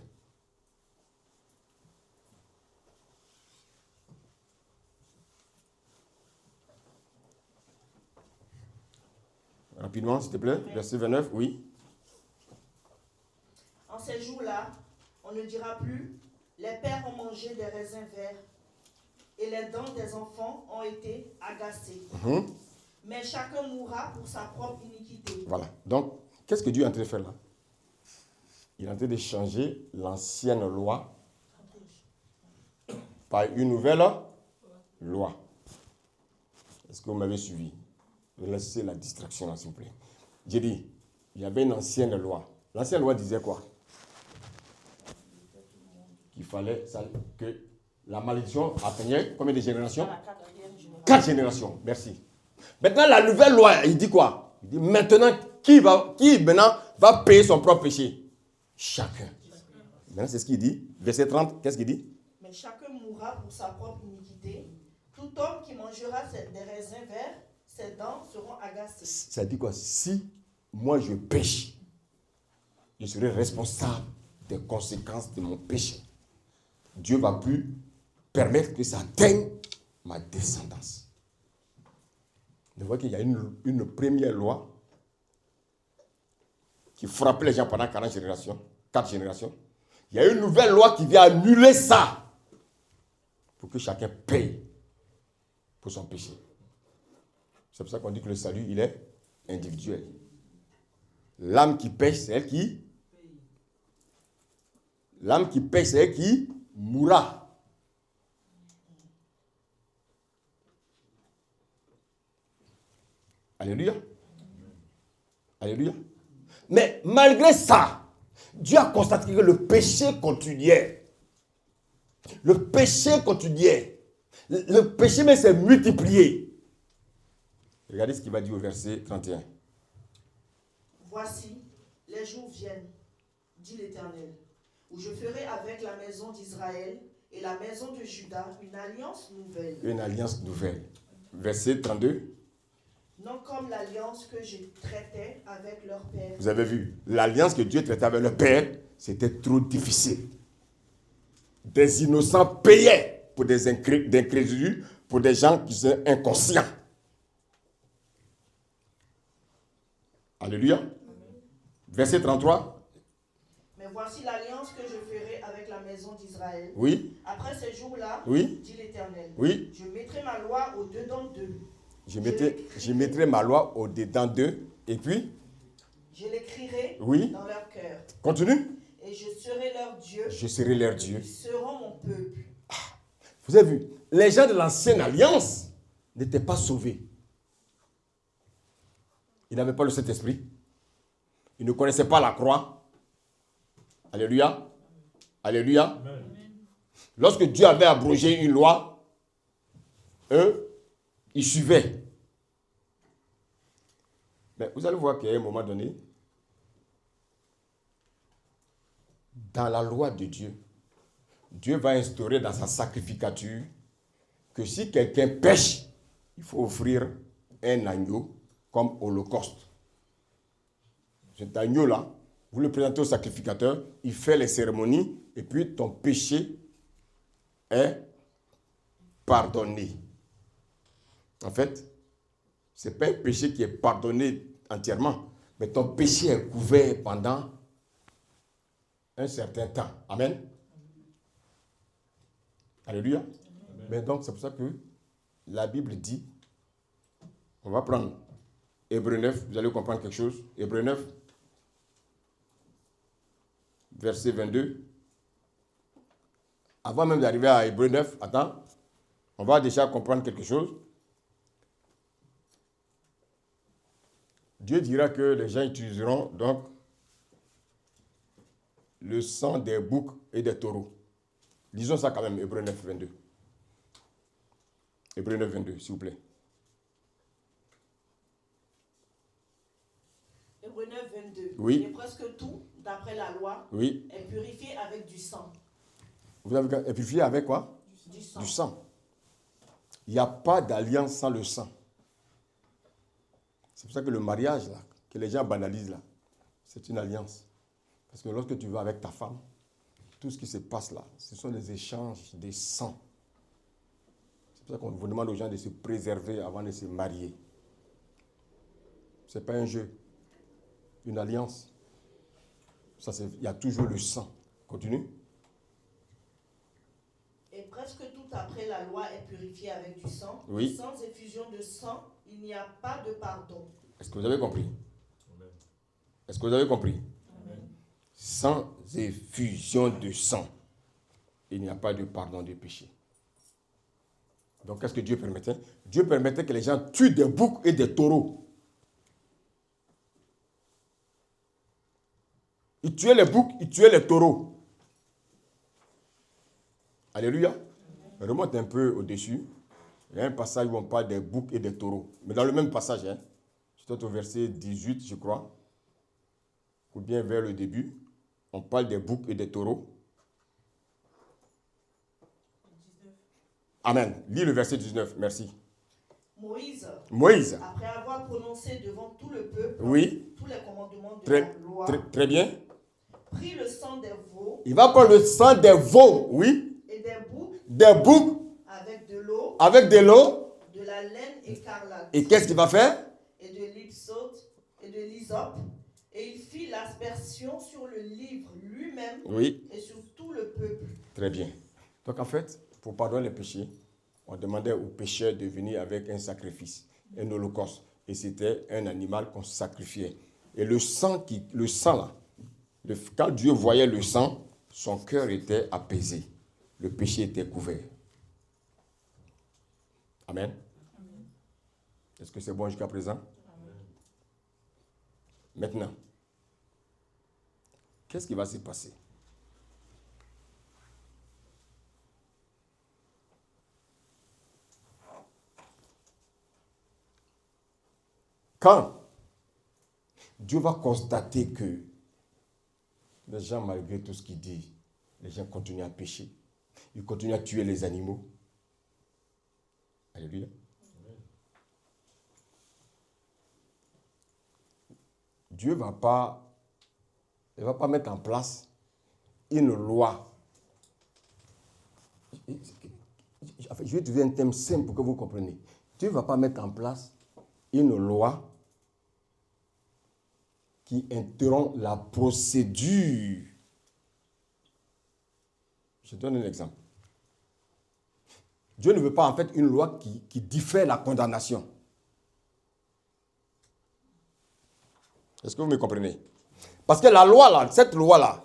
Rapidement, s'il te plaît. Verset 29, oui. En ces jours-là, on ne dira plus, les pères ont mangé des raisins verts et les dents des enfants ont été agacées. Mais chacun mourra pour sa propre iniquité. Voilà. Donc, qu'est-ce que Dieu est en train de faire là? Il est en train de changer l'ancienne loi par une nouvelle loi. Est-ce que vous m'avez suivi? Laissez la distraction là, s'il vous plaît. J'ai dit, il y avait une ancienne loi. L'ancienne loi disait quoi? Qu'il fallait que la malédiction atteignait combien de générations? 4 générations. Merci. Maintenant, la nouvelle loi, il dit quoi? Il dit maintenant, qui maintenant va payer son propre péché? Chacun. Maintenant, c'est ce qu'il dit. Verset 30, qu'est-ce qu'il dit? Mais chacun mourra pour sa propre iniquité. Tout homme qui mangera des raisins verts, ses dents seront agacées. Ça dit quoi? Si moi je pêche, je serai responsable des conséquences de mon péché. Dieu ne va plus permettre que ça atteigne ma descendance. Vous voyez qu'il y a une première loi qui frappait les gens pendant 4 générations. Il y a une nouvelle loi qui vient annuler ça pour que chacun paye pour son péché. C'est pour ça qu'on dit que le salut, il est individuel. L'âme qui pêche, c'est elle qui... L'âme qui pêche, c'est elle qui mourra. Alléluia. Alléluia. Mais malgré ça, Dieu a constaté que le péché continuait. Le péché continuait. Le péché même s'est multiplié. Regardez ce qu'il va dire au verset 31. Voici, les jours viennent, dit l'Éternel, où je ferai avec la maison d'Israël et la maison de Juda une alliance nouvelle. Une alliance nouvelle. Verset 32. Non comme l'alliance que je traitais avec leur père. Vous avez vu, l'alliance que Dieu traitait avec leur père, c'était trop difficile. Des innocents payaient pour des incrédulés, pour des gens qui sont inconscients. Alléluia. Verset 33. Mais voici l'alliance que je ferai avec la maison d'Israël. Oui. Après ces jours-là, oui, dit l'Éternel, oui, je mettrai ma loi au-dedans d'eux. Je mettrai ma loi au-dedans d'eux. Et puis, je l'écrirai oui, dans leur cœur. Continue. Et je serai leur Dieu. Je serai leur Dieu. Ils seront mon peuple. Vous avez vu, les gens de l'ancienne alliance n'étaient pas sauvés. Ils n'avaient pas le Saint-Esprit. Ils ne connaissaient pas la croix. Alléluia. Alléluia. Amen. Lorsque Dieu avait abrogé une loi, eux, ils suivaient. Mais vous allez voir qu'à un moment donné, dans la loi de Dieu, Dieu va instaurer dans sa sacrificature que si quelqu'un pêche, il faut offrir un agneau comme holocauste. cet agneau-là, vous le présentez au sacrificateur, il fait les cérémonies, et puis ton péché est pardonné. En fait, ce n'est pas un péché qui est pardonné entièrement, mais ton péché est couvert pendant un certain temps. Amen. Alléluia. Mais donc, c'est pour ça que la Bible dit, on va prendre Hébreux 9, vous allez comprendre quelque chose. Hébreux 9, verset 22. Avant même d'arriver à Hébreux 9, attends, on va déjà comprendre quelque chose. Dieu dira que les gens utiliseront donc le sang des boucs et des taureaux. Lisons ça quand même, Hébreux 9, 22. Hébreux 9, 22, s'il vous plaît. Hébreux 9, 22. Oui. Et presque tout, d'après la loi, Oui. est purifié avec du sang. Vous avez purifié avec quoi? Du sang. Du sang. Il n'y a pas d'alliance sans le sang. C'est pour ça que le mariage, là, que les gens banalisent, là, c'est une alliance. Parce que lorsque tu vas avec ta femme, tout ce qui se passe là, ce sont des échanges de sang. C'est pour ça qu'on vous demande aux gens de se préserver avant de se marier. Ce n'est pas un jeu. Une alliance. Ça, il y a toujours le sang. Continue. Et presque tout après la loi est purifié avec du sang. Oui. Sans effusion de sang, il n'y a pas de pardon. Est-ce que vous avez compris? Est-ce que vous avez compris? Sans effusion de sang, il n'y a pas de pardon de péché. Donc, qu'est-ce que Dieu permettait? Dieu permettait que les gens tuent des boucs et des taureaux. Ils tuaient les boucs, ils tuaient les taureaux. Alléluia. Remonte un peu au-dessus. Il y a un passage où on parle des boucs et des taureaux. Mais dans le même passage, c'est au verset 18, je crois, ou bien vers le début, on parle des boucs et des taureaux. Amen. Lis le verset 19, merci. Moïse, après avoir prononcé devant tout le peuple, oui, tous les commandements de très, la loi, très bien. Prit le sang des veaux. Il va prendre le sang des veaux, oui. Et des boucs. Des boucs. Avec de l'eau. Avec de l'eau. De la laine écarlate. Et qu'est-ce qu'il va faire? Et de l'hysope. Et il fit l'aspersion sur le livre lui-même. Oui. Et sur tout le peuple. Très bien. Donc en fait, pour pardonner les péchés, on demandait aux pécheurs de venir avec un sacrifice, un holocauste. Et c'était un animal qu'on sacrifiait. Et le sang là, quand Dieu voyait le sang, son cœur était apaisé. Le péché était couvert. Amen. Est-ce que c'est bon jusqu'à présent? Amen. Maintenant, qu'est-ce qui va se passer? Quand Dieu va constater que les gens, malgré tout ce qu'il dit, les gens continuent à pécher, ils continuent à tuer les animaux. Alléluia. Dieu ne va pas mettre en place une loi. Je vais trouver un thème simple pour que vous compreniez. Dieu ne va pas mettre en place une loi qui interrompt la procédure. Je donne un exemple. Dieu ne veut pas en fait une loi qui diffère la condamnation. Est-ce que vous me comprenez? Parce que la loi là, cette loi là,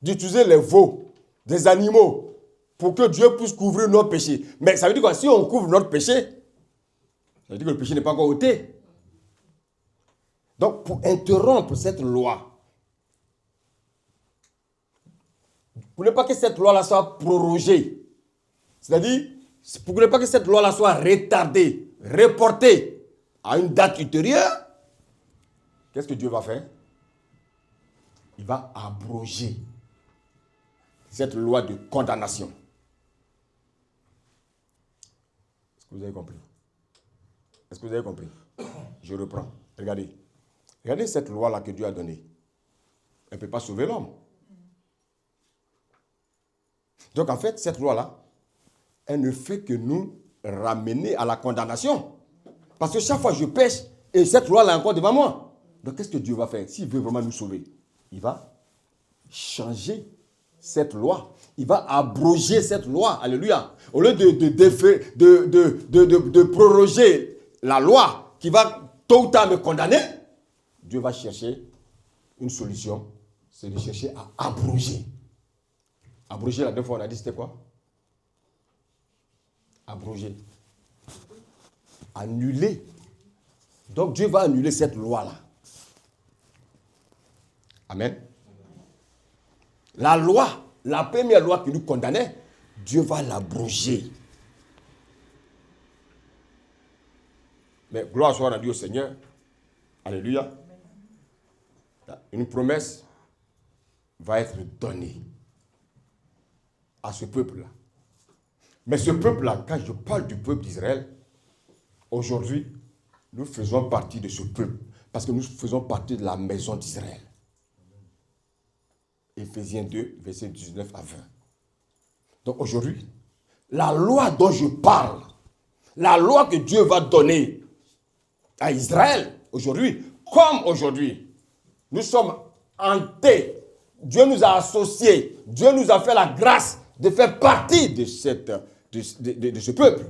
d'utiliser les veaux, des animaux, pour que Dieu puisse couvrir nos péchés. Mais ça veut dire quoi? Si on couvre notre péché, ça veut dire que le péché n'est pas encore ôté. Donc, pour interrompre cette loi, pour ne pas que cette loi-là soit prorogée, c'est-à-dire, pour ne pas que cette loi-là soit retardée, reportée à une date ultérieure, qu'est-ce que Dieu va faire? Il va abroger cette loi de condamnation. Est-ce que vous avez compris? Est-ce que vous avez compris? Je reprends. Regardez. Regardez cette loi-là que Dieu a donnée. Elle ne peut pas sauver l'homme. Donc en fait, cette loi-là, elle ne fait que nous ramener à la condamnation. Parce que chaque fois que je pêche, et cette loi-là est encore devant moi. Donc qu'est-ce que Dieu va faire? S'il veut vraiment nous sauver, il va changer cette loi. Il va abroger cette loi. Alléluia. Au lieu de proroger la loi qui va tôt ou tard me condamner, Dieu va chercher une solution. C'est de chercher à abroger. Abroger, la dernière fois, on a dit c'était quoi? Abroger. Annuler. Donc Dieu va annuler cette loi-là. Amen. La loi, la première loi qui nous condamnait, Dieu va l'abroger. Mais gloire soit rendue au Seigneur. Alléluia. Une promesse va être donnée à ce peuple-là. Mais ce peuple-là, quand je parle du peuple d'Israël, aujourd'hui, nous faisons partie de ce peuple. Parce que nous faisons partie de la maison d'Israël. Éphésiens 2, versets 19 à 20. Donc aujourd'hui, la loi dont je parle, la loi que Dieu va donner à Israël, aujourd'hui, comme aujourd'hui, nous sommes hantés. Dieu nous a associés. Dieu nous a fait la grâce de faire partie de ce peuple.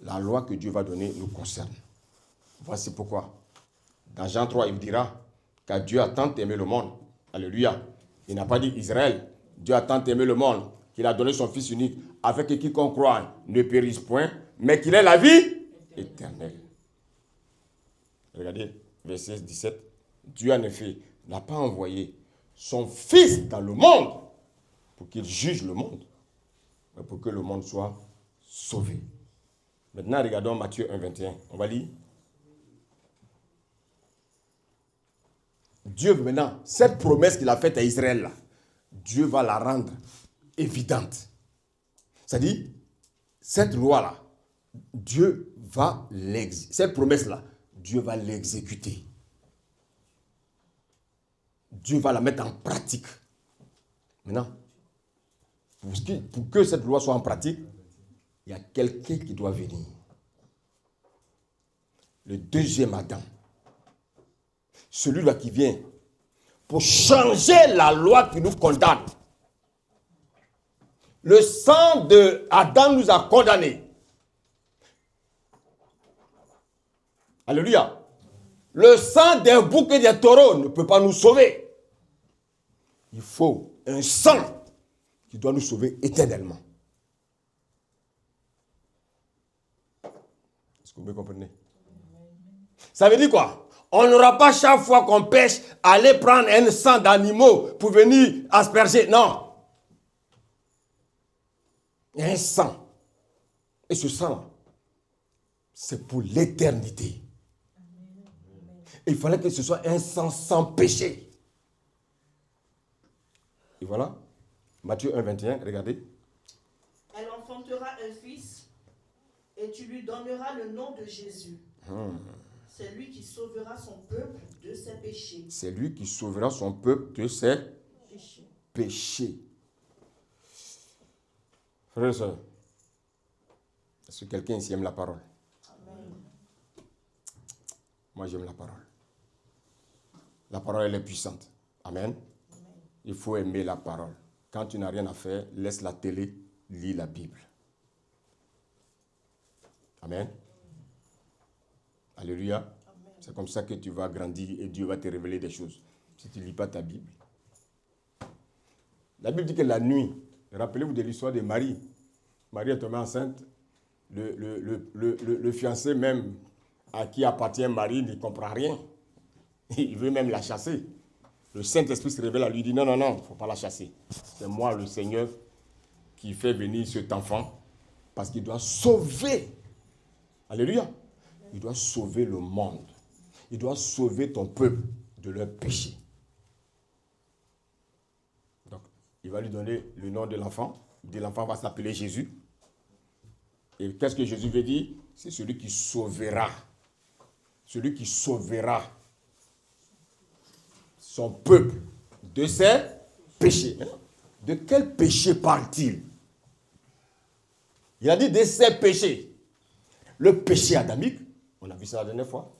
La loi que Dieu va donner nous concerne. Voici pourquoi. Dans Jean 3, il dira car Dieu a tant aimé le monde. Alléluia. Il n'a pas dit Israël. Dieu a tant aimé le monde qu'il a donné son Fils unique afin que quiconque croit ne périsse point, mais qu'il ait la vie éternelle. Regardez, verset 17. Dieu en effet n'a pas envoyé son Fils dans le monde pour qu'il juge le monde, mais pour que le monde soit sauvé. Maintenant, regardons Matthieu 1, 21. On va lire. Dieu, maintenant, cette promesse qu'il a faite à Israël, là, Dieu va la rendre évidente. C'est-à-dire, cette loi-là, Dieu va l'exécuter. Cette promesse-là, Dieu va l'exécuter. Dieu va la mettre en pratique. Maintenant, pour que cette loi soit en pratique, il y a quelqu'un qui doit venir. Le deuxième Adam. Celui-là qui vient pour changer la loi qui nous condamne. Le sang de Adam nous a condamnés. Alléluia. Le sang d'un bouc et des taureaux ne peut pas nous sauver. Il faut un sang qui doit nous sauver éternellement. Est-ce que vous me comprenez? Ça veut dire quoi? On n'aura pas chaque fois qu'on pêche aller prendre un sang d'animaux pour venir asperger. Non. Il y a un sang. Et ce sang, c'est pour l'éternité. Il fallait que ce soit un sang sans péché. Et voilà. Matthieu 1, 21, regardez. Elle enfantera un fils et tu lui donneras le nom de Jésus. C'est lui qui sauvera son peuple de ses péchés. C'est lui qui sauvera son peuple de ses péchés. Frères et sœurs, est-ce que quelqu'un ici aime la parole? Amen. Moi, j'aime la parole. La parole, elle est puissante. Amen. Amen. Il faut aimer la parole. Quand tu n'as rien à faire, laisse la télé, lis la Bible. Amen. Alléluia. Amen. C'est comme ça que tu vas grandir et Dieu va te révéler des choses. Si tu ne lis pas ta Bible. La Bible dit que la nuit, rappelez-vous de l'histoire de Marie. Marie est tombée enceinte. Le fiancé même à qui appartient Marie ne comprend rien. Il veut même la chasser. Le Saint-Esprit se révèle à lui, dit non, il ne faut pas la chasser. C'est moi le Seigneur qui fait venir cet enfant parce qu'il doit sauver. Alléluia. Il doit sauver le monde. Il doit sauver ton peuple de leur péché. Donc, il va lui donner le nom de l'enfant. L'enfant va s'appeler Jésus. Et qu'est-ce que Jésus veut dire? C'est celui qui sauvera. Celui qui sauvera son peuple de ses péchés. De quel péché parle-t-il? Il a dit de ses péchés. Le péché adamique, on a vu ça la dernière fois,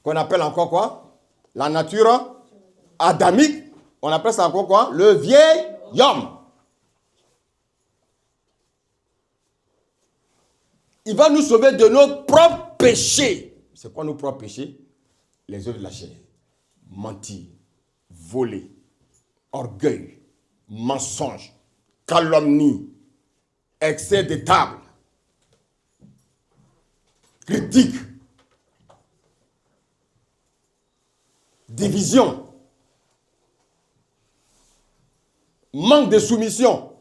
qu'on appelle encore quoi? La nature adamique, on appelle ça encore quoi? Le vieil homme. Il va nous sauver de nos propres péchés. C'est quoi nos propres péchés? Les œuvres de la chair. Mentir, voler, orgueil, mensonge, calomnie, excès de table, critique, division, manque de soumission.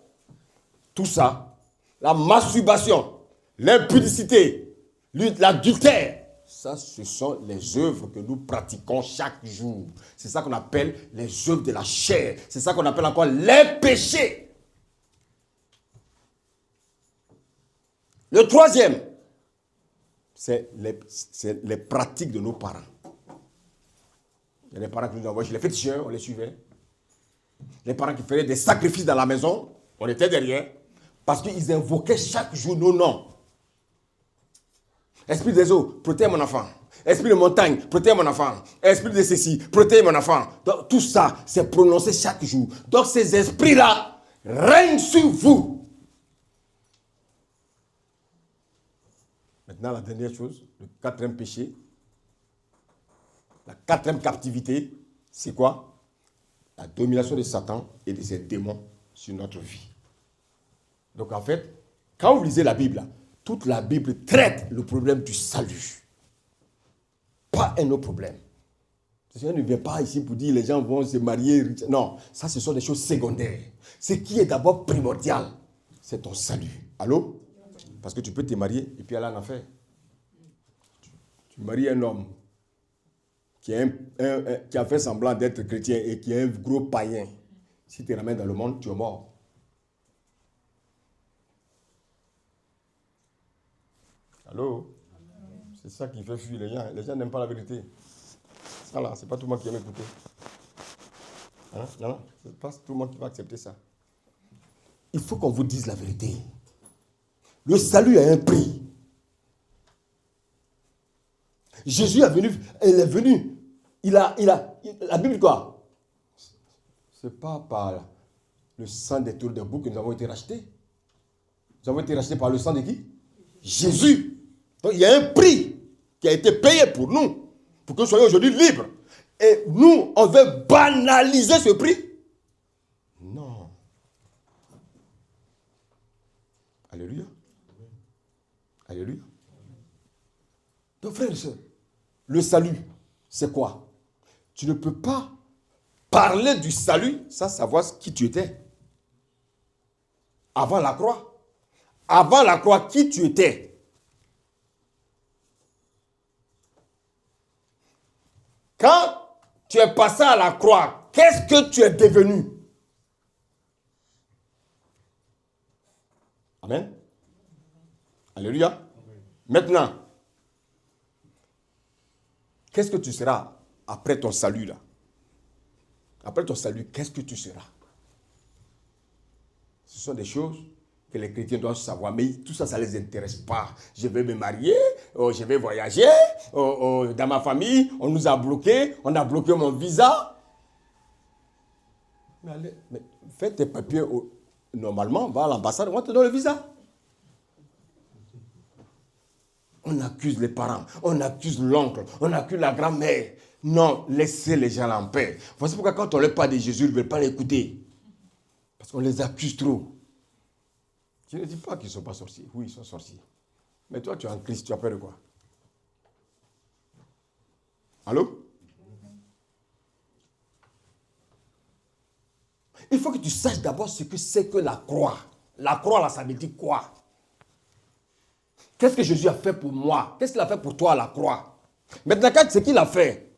Tout ça, la masturbation, l'impudicité, l'adultère, ça, ce sont les œuvres que nous pratiquons chaque jour. C'est ça qu'on appelle les œuvres de la chair. C'est ça qu'on appelle encore les péchés. Le troisième, c'est les pratiques de nos parents. Il y a des parents qui nous envoyaient chez les féticheurs, on les suivait. Les parents qui faisaient des sacrifices dans la maison, on était derrière. Parce qu'ils invoquaient chaque jour nos noms. Esprit des eaux, protège mon enfant. Esprit de montagne, protège mon enfant. Esprit de ceci, protège mon enfant. Donc, tout ça, c'est prononcé chaque jour. Donc ces esprits-là règnent sur vous. Maintenant, la dernière chose, le quatrième péché, la quatrième captivité, c'est quoi? La domination de Satan et de ses démons sur notre vie. Donc en fait, quand vous lisez la Bible, toute la Bible traite le problème du salut. Pas un autre problème. Le Seigneur ne vient pas ici pour dire les gens vont se marier. Non, ça ce sont des choses secondaires. Ce qui est d'abord primordial, c'est ton salut. Allô? Parce que tu peux te marier et puis aller en enfer. Tu maries un homme qui a fait semblant d'être chrétien et qui est un gros païen. Si tu te ramènes dans le monde, tu es mort. Allô? C'est ça qui fait fuir les gens. Les gens n'aiment pas la vérité. Ça là, c'est pas tout le monde qui aime écouter. Hein? Non, c'est pas tout le monde qui va accepter ça. Il faut qu'on vous dise la vérité. Le salut a un prix. Jésus est venu. La Bible quoi? C'est pas par le sang des tours de bouc que nous avons été rachetés. Nous avons été rachetés par le sang de qui? Jésus. Donc il y a un prix qui a été payé pour nous, pour que nous soyons aujourd'hui libres. Et nous, on veut banaliser ce prix? Non. Alléluia. Alléluia. Donc frères et sœurs, le salut, c'est quoi? Tu ne peux pas parler du salut sans savoir qui tu étais. Avant la croix. Avant la croix, qui tu étais? Quand tu es passé à la croix, qu'est-ce que tu es devenu? Amen. Alléluia. Maintenant, qu'est-ce que tu seras après ton salut là? Après ton salut, qu'est-ce que tu seras? Ce sont des choses que les chrétiens doivent savoir, mais tout ça, ça ne les intéresse pas. Je vais me marier, je vais voyager, dans ma famille, on nous a bloqués, on a bloqué mon visa. Mais allez, fais tes papiers normalement, va à l'ambassade, on te donne le visa. On accuse les parents, on accuse l'oncle, on accuse la grand-mère. Non, laissez les gens en paix. Voici pourquoi quand on leur parle de Jésus, ils ne veulent pas l'écouter. Parce qu'on les accuse trop. Je ne dis pas qu'ils ne sont pas sorciers. Oui, ils sont sorciers. Mais toi, tu es en Christ, tu as peur de quoi? Allô? Il faut que tu saches d'abord ce que c'est que la croix. La croix, là, ça veut dire quoi? Qu'est-ce que Jésus a fait pour moi? Qu'est-ce qu'il a fait pour toi à la croix? Maintenant, quand ce qu'il a fait,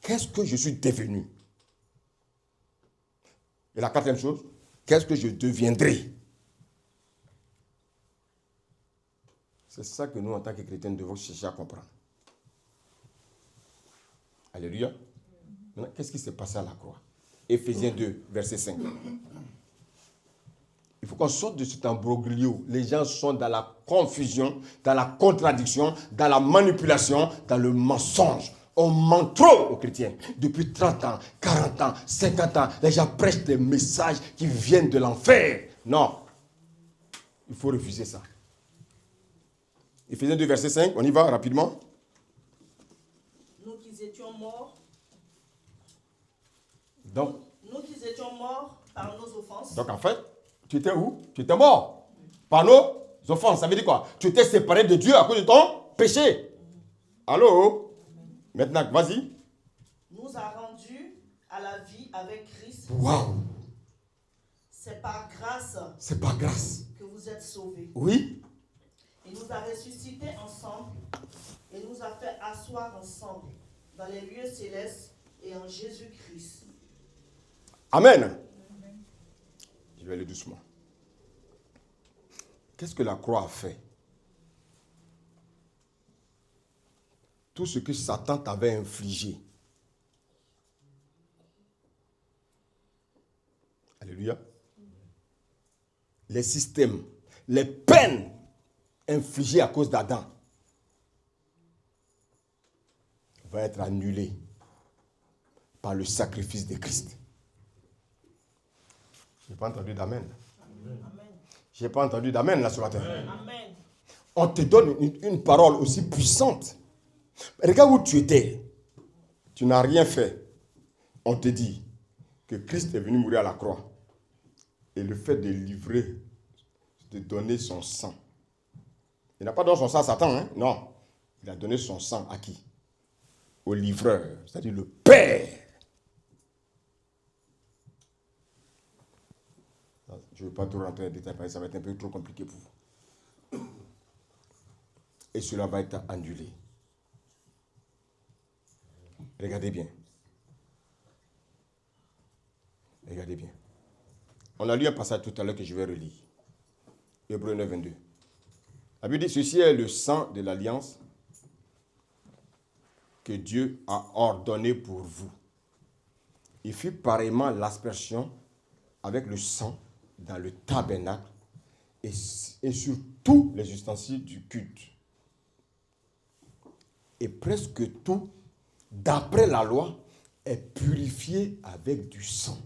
qu'est-ce que je suis devenu? Et la quatrième chose, qu'est-ce que je deviendrai? C'est ça que nous, en tant que chrétiens, devons chercher à comprendre. Alléluia. Maintenant, qu'est-ce qui s'est passé à la croix? Éphésiens 2, verset 5. Il faut qu'on sorte de cet imbroglio. Les gens sont dans la confusion, dans la contradiction, dans la manipulation, dans le mensonge. On ment trop aux chrétiens. Depuis 30 ans, 40 ans, 50 ans, les gens prêchent des messages qui viennent de l'enfer. Non. Il faut refuser ça. Éphésiens 2, verset 5, on y va rapidement. Nous qui étions morts. Donc, nous qui étions morts par nos offenses. Donc en fait, tu étais où? Tu étais mort par nos offenses. Ça veut dire quoi? Tu étais séparé de Dieu à cause de ton péché. Allô? Maintenant, vas-y. Nous a rendus à la vie avec Christ. Waouh! C'est par grâce. C'est par grâce. Que vous êtes sauvés. Oui. Il nous a ressuscités ensemble et nous a fait asseoir ensemble dans les lieux célestes et en Jésus-Christ. Amen. Je vais aller doucement. Qu'est-ce que la croix a fait? Tout ce que Satan t'avait infligé. Alléluia. Les systèmes, les peines infligées à cause d'Adam vont être annulées par le sacrifice de Christ. Je n'ai pas entendu d'amen. Je n'ai pas entendu d'amen là ce matin. Amen. On te donne une parole aussi puissante. Regarde où tu étais. Tu n'as rien fait. On te dit que Christ est venu mourir à la croix. Et le fait de livrer, de donner son sang. Il n'a pas donné son sang à Satan, hein? Non. Il a donné son sang à qui? Au livreur, c'est-à-dire le Père. Je ne veux pas trop rentrer dans les détails parce que ça va être un peu trop compliqué pour vous. Et cela va être annulé. Regardez bien. Regardez bien. On a lu un passage tout à l'heure que je vais relire. Hébreux 9, 22. La Bible dit, ceci est le sang de l'alliance que Dieu a ordonné pour vous. Il fit pareillement l'aspersion avec le sang dans le tabernacle et sur tous les ustensiles du culte. Et presque tout, d'après la loi, est purifié avec du sang.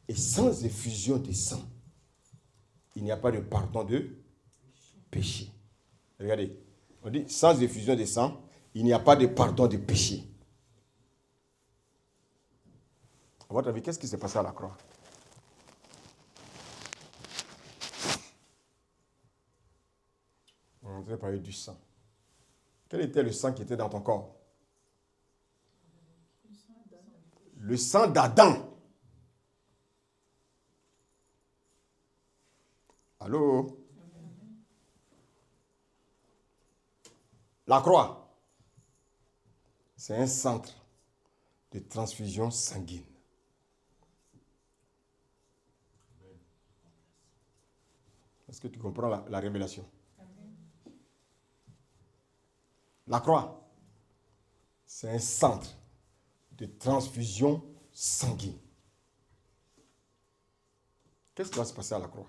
Et sans effusion de sang, il n'y a pas de pardon de péché. Regardez, on dit sans effusion de sang, il n'y a pas de pardon de péché. À votre avis, qu'est-ce qui s'est passé à la croix? On devait parler du sang. Quel était le sang qui était dans ton corps? Le sang d'Adam. Allô? La croix, c'est un centre de transfusion sanguine. Est-ce que tu comprends la révélation? La croix, c'est un centre de transfusion sanguine. Qu'est-ce qui va se passer à la croix?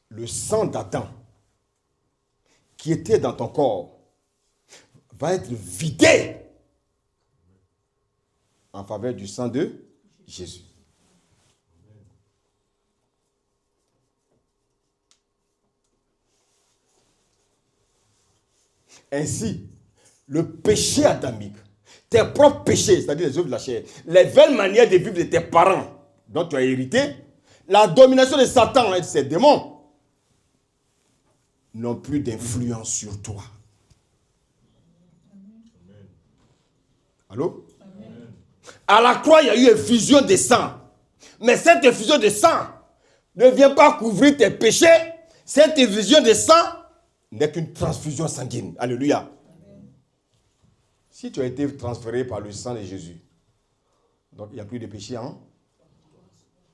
Le sang d'Adam qui était dans ton corps va être vidé en faveur du sang de Jésus. Ainsi, le péché adamique, tes propres péchés, c'est-à-dire les œuvres de la chair, les belles manières de vivre de tes parents dont tu as hérité, la domination de Satan et de ses démons n'ont plus d'influence sur toi. Allô? Amen. À la croix, il y a eu effusion de sang. Mais cette effusion de sang ne vient pas couvrir tes péchés. Cette effusion de sang n'est qu'une transfusion sanguine. Alléluia. Amen. Si tu as été transféré par le sang de Jésus, donc il n'y a plus de péché, hein?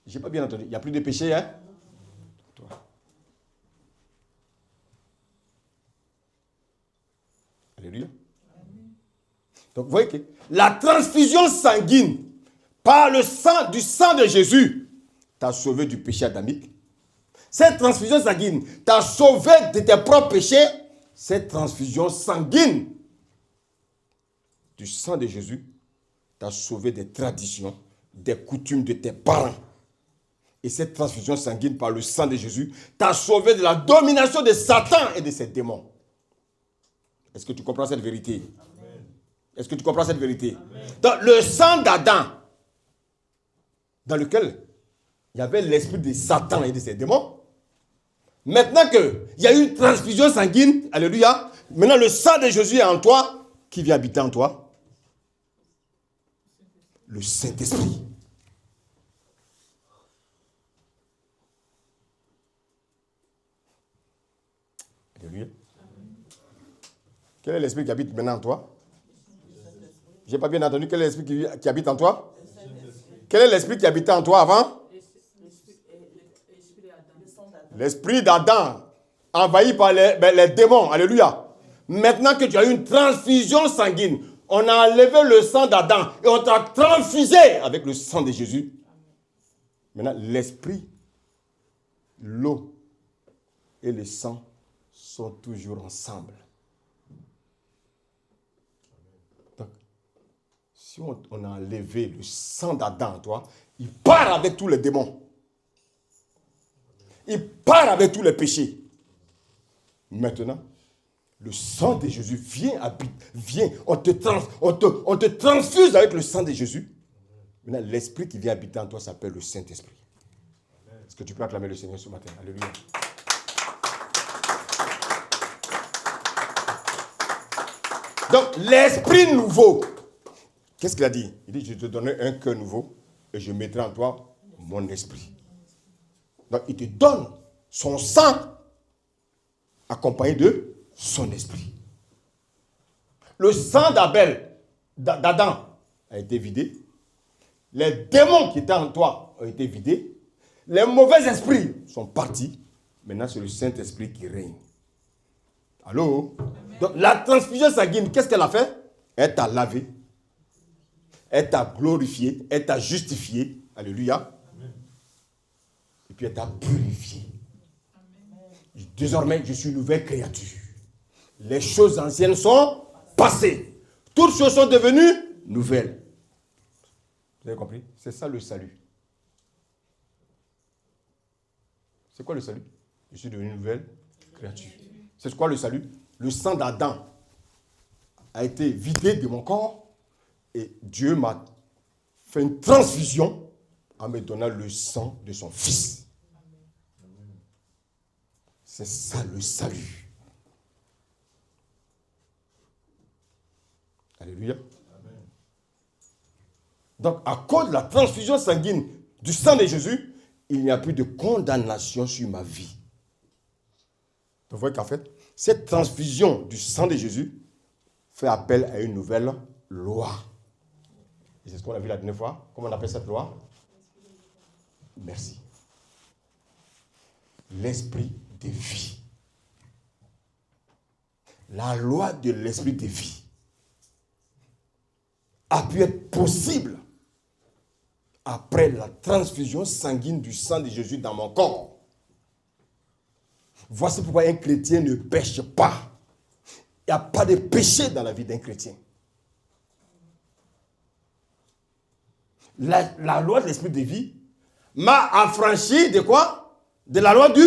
Je n'ai pas bien entendu. Il n'y a plus de péché, hein? Toi. Alléluia. Amen. Donc vous voyez que la transfusion sanguine par le sang, du sang de Jésus t'a sauvé du péché adamique. Cette transfusion sanguine t'a sauvé de tes propres péchés. Cette transfusion sanguine du sang de Jésus t'a sauvé des traditions, des coutumes de tes parents. Et cette transfusion sanguine par le sang de Jésus t'a sauvé de la domination de Satan et de ses démons. Est-ce que tu comprends cette vérité? Amen. Est-ce que tu comprends cette vérité? Amen. Donc le sang d'Adam, dans lequel il y avait l'esprit de Satan et de ses démons, maintenant qu'il y a eu une transfusion sanguine, alléluia, maintenant le sang de Jésus est en toi, qui vient habiter en toi? Le Saint-Esprit. Alléluia. Quel est l'esprit qui habite maintenant en toi? Je n'ai pas bien entendu. Quel est l'esprit qui habite en toi? Quel est l'esprit qui habitait en toi avant? L'esprit d'Adam, envahi par les démons. Alléluia. Maintenant que tu as eu une transfusion sanguine, on a enlevé le sang d'Adam et on t'a transfusé avec le sang de Jésus. Maintenant, l'esprit, l'eau et le sang sont toujours ensemble. Donc, si on a enlevé le sang d'Adam en toi, il part avec tous les démons. Il part avec tous les péchés. Maintenant, le sang de Jésus vient, on te transfuse avec le sang de Jésus. Maintenant, l'esprit qui vient habiter en toi s'appelle le Saint-Esprit. Est-ce que tu peux acclamer le Seigneur ce matin? Alléluia. Donc, l'esprit nouveau, qu'est-ce qu'il a dit? Il dit, je te donnerai un cœur nouveau et je mettrai en toi mon esprit. Donc, il te donne son sang accompagné de son esprit. Le sang d'Adam a été vidé. Les démons qui étaient en toi ont été vidés. Les mauvais esprits sont partis. Maintenant, c'est le Saint-Esprit qui règne. Allô? Amen. Donc, la transfusion sanguine, qu'est-ce qu'elle a fait? Elle t'a lavé. Elle t'a glorifié. Elle t'a justifié. Alléluia. Amen. Et puis, elle t'a purifié. Amen. Désormais, je suis une nouvelle créature. Les choses anciennes sont passées. Toutes choses sont devenues nouvelles. Vous avez compris? C'est ça le salut. C'est quoi le salut? Je suis devenu une nouvelle créature. C'est quoi le salut? Le sang d'Adam a été vidé de mon corps et Dieu m'a fait une transfusion en me donnant le sang de son Fils. C'est ça le salut. Alléluia. Amen. Donc, à cause de la transfusion sanguine du sang de Jésus, il n'y a plus de condamnation sur ma vie. Vous voyez qu'en fait, cette transfusion du sang de Jésus fait appel à une nouvelle loi. Et c'est ce qu'on a vu la dernière fois. Comment on appelle cette loi? Merci. L'esprit de vie. La loi de l'esprit de vie a pu être possible après la transfusion sanguine du sang de Jésus dans mon corps. Voici pourquoi un chrétien ne pêche pas. Il n'y a pas de péché dans la vie d'un chrétien. La loi de l'esprit de vie m'a affranchi de quoi? De la loi du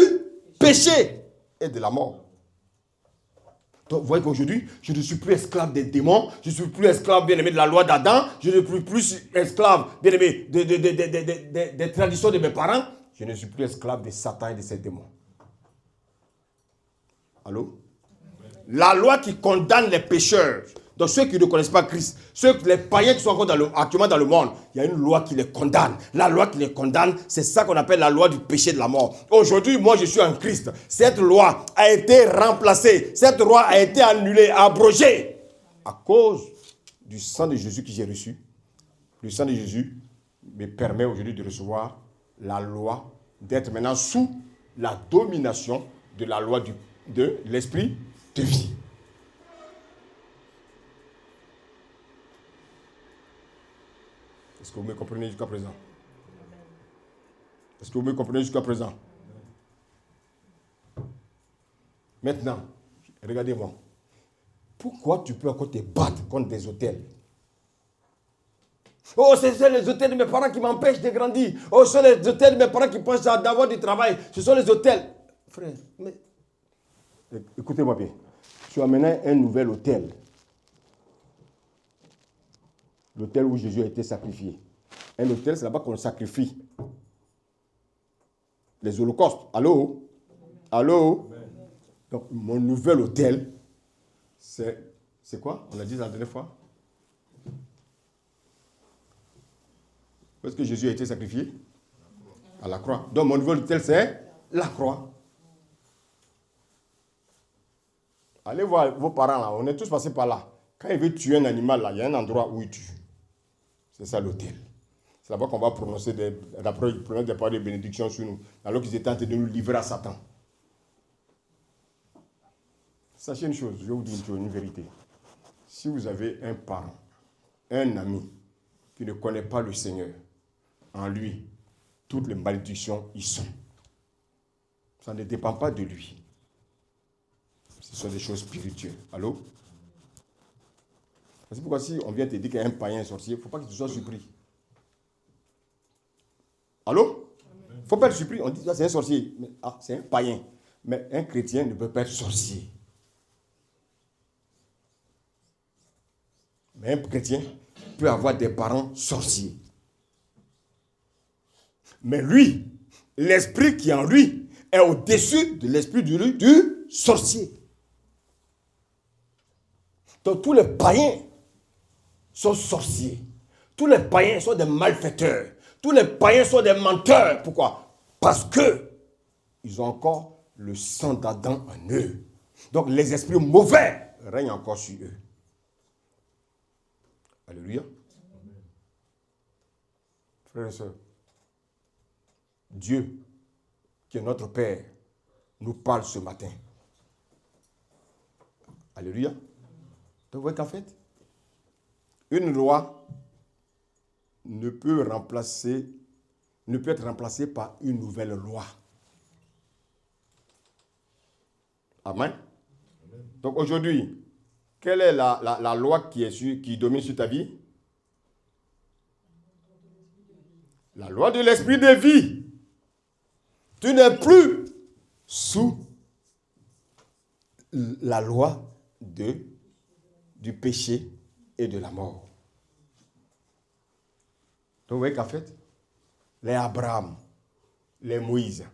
péché et de la mort. Donc, vous voyez qu'aujourd'hui, je ne suis plus esclave des démons, je ne suis plus esclave, bien aimé, de la loi d'Adam, je ne suis plus esclave, bien aimé, des traditions de mes parents, je ne suis plus esclave de Satan et de ses démons. Allô? La loi qui condamne les pécheurs, donc ceux qui ne connaissent pas Christ, les païens qui sont encore actuellement dans le monde, il y a une loi qui les condamne. La loi qui les condamne, c'est ça qu'on appelle la loi du péché de la mort. Aujourd'hui, moi je suis en Christ. Cette loi a été remplacée. Cette loi a été annulée, abrogée. À cause du sang de Jésus que j'ai reçu. Le sang de Jésus me permet aujourd'hui de recevoir la loi, d'être maintenant sous la domination de la loi de l'esprit de vie. Est-ce que vous me comprenez jusqu'à présent? Est-ce que vous me comprenez jusqu'à présent? Maintenant, regardez-moi. Pourquoi tu peux encore te battre contre des hôtels? Oh, c'est les hôtels de mes parents qui m'empêchent de grandir. Oh, ce sont les hôtels de mes parents qui pensent d'avoir du travail. Ce sont les hôtels. Frère, mais... écoutez-moi bien. Tu as maintenant un nouvel hôtel. L'hôtel où Jésus a été sacrifié. Un hôtel, c'est là-bas qu'on sacrifie. Les holocaustes. Allô? Allô? Donc, mon nouvel hôtel, c'est quoi? On a dit la dernière fois? Parce que Jésus a été sacrifié à la croix. Donc, mon nouvel hôtel, c'est la croix. Allez voir vos parents là. On est tous passés par là. Quand il veut tuer un animal là, il y a un endroit où il tue. C'est ça l'hôtel. C'est là-bas qu'on va prononcer des paroles de bénédiction sur nous. Alors qu'ils étaient en train de nous livrer à Satan. Sachez une chose, je vais vous dire une vérité. Si vous avez un parent, un ami qui ne connaît pas le Seigneur, en lui, toutes les malédictions y sont. Ça ne dépend pas de lui. Ce sont des choses spirituelles. Allô? C'est pourquoi si on vient te dire qu'il y a un païen sorcier, il ne faut pas que tu sois surpris. Allô? Il ne faut pas être surpris. On dit que c'est un sorcier. Mais, c'est un païen. Mais un chrétien ne peut pas être sorcier. Mais un chrétien peut avoir des parents sorciers. Mais lui, l'esprit qui est en lui est au-dessus de l'esprit du sorcier. Donc tous les païens sont sorciers. Tous les païens sont des malfaiteurs. Tous les païens sont des menteurs. Pourquoi? Parce que ils ont encore le sang d'Adam en eux. Donc les esprits mauvais règnent encore sur eux. Alléluia. Frères et sœurs, Dieu, qui est notre Père, nous parle ce matin. Alléluia. Donc vous voyez qu'en fait, une loi ne peut être remplacée par une nouvelle loi. Amen. Donc aujourd'hui, quelle est la loi qui domine sur ta vie? La loi de l'esprit de vie. Tu n'es plus sous la loi du péché et de la mort. Donc vous voyez qu'en fait, les Abraham, les Moïse,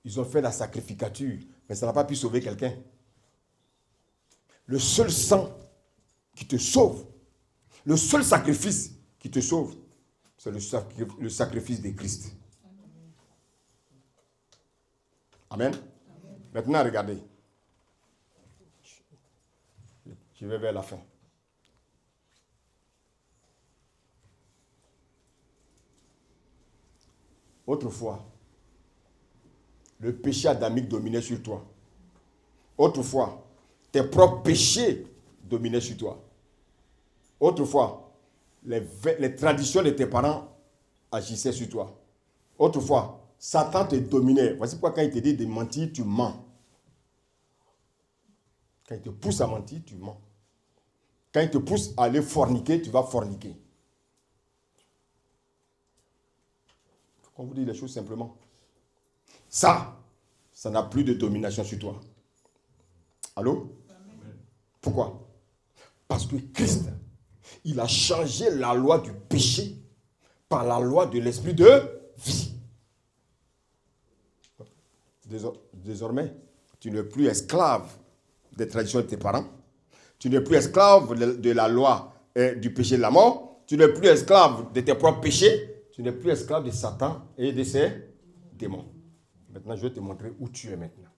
ils ont fait la sacrificature, mais ça n'a pas pu sauver quelqu'un. Le seul sang qui te sauve, le seul sacrifice qui te sauve, c'est le sacrifice de Christ. Amen. Maintenant, regardez. Je vais vers la fin. Autrefois, le péché adamique dominait sur toi. Autrefois, tes propres péchés dominaient sur toi. Autrefois, les traditions de tes parents agissaient sur toi. Autrefois, Satan te dominait. Voici pourquoi quand il te dit de mentir, tu mens. Quand il te pousse à mentir, tu mens. Quand il te pousse à aller forniquer, tu vas forniquer. Il faut qu'on vous dise les choses simplement. Ça n'a plus de domination sur toi. Allô? Amen. Pourquoi? Parce que Christ, il a changé la loi du péché par la loi de l'esprit de vie. Désormais, tu n'es plus esclave des traditions de tes parents. Tu n'es plus esclave de la loi du péché de la mort. Tu n'es plus esclave de tes propres péchés. Tu n'es plus esclave de Satan et de ses démons. Maintenant, je vais te montrer où tu es maintenant.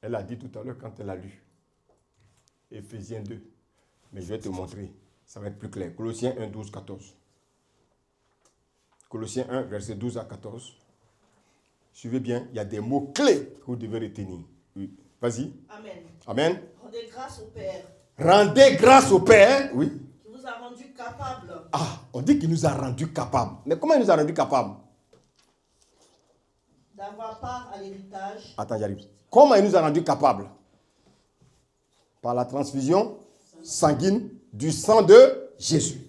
Elle a dit tout à l'heure quand elle a lu. Éphésiens 2. Mais je vais te montrer. Ça va être plus clair. Colossiens 1, 12, 14. Colossiens 1, verset 12 à 14. Suivez bien, il y a des mots clés que vous devez retenir. Oui. Vas-y. Amen. Amen. Rendez grâce au Père Rendez grâce au Père. Oui. qui vous a rendu capable Ah, on dit qu'il nous a rendus capables. Mais comment il nous a rendus capables? d'avoir part à l'héritage Attends, j'arrive. Comment il nous a rendus capables? Par la transfusion sanguine du sang de Jésus.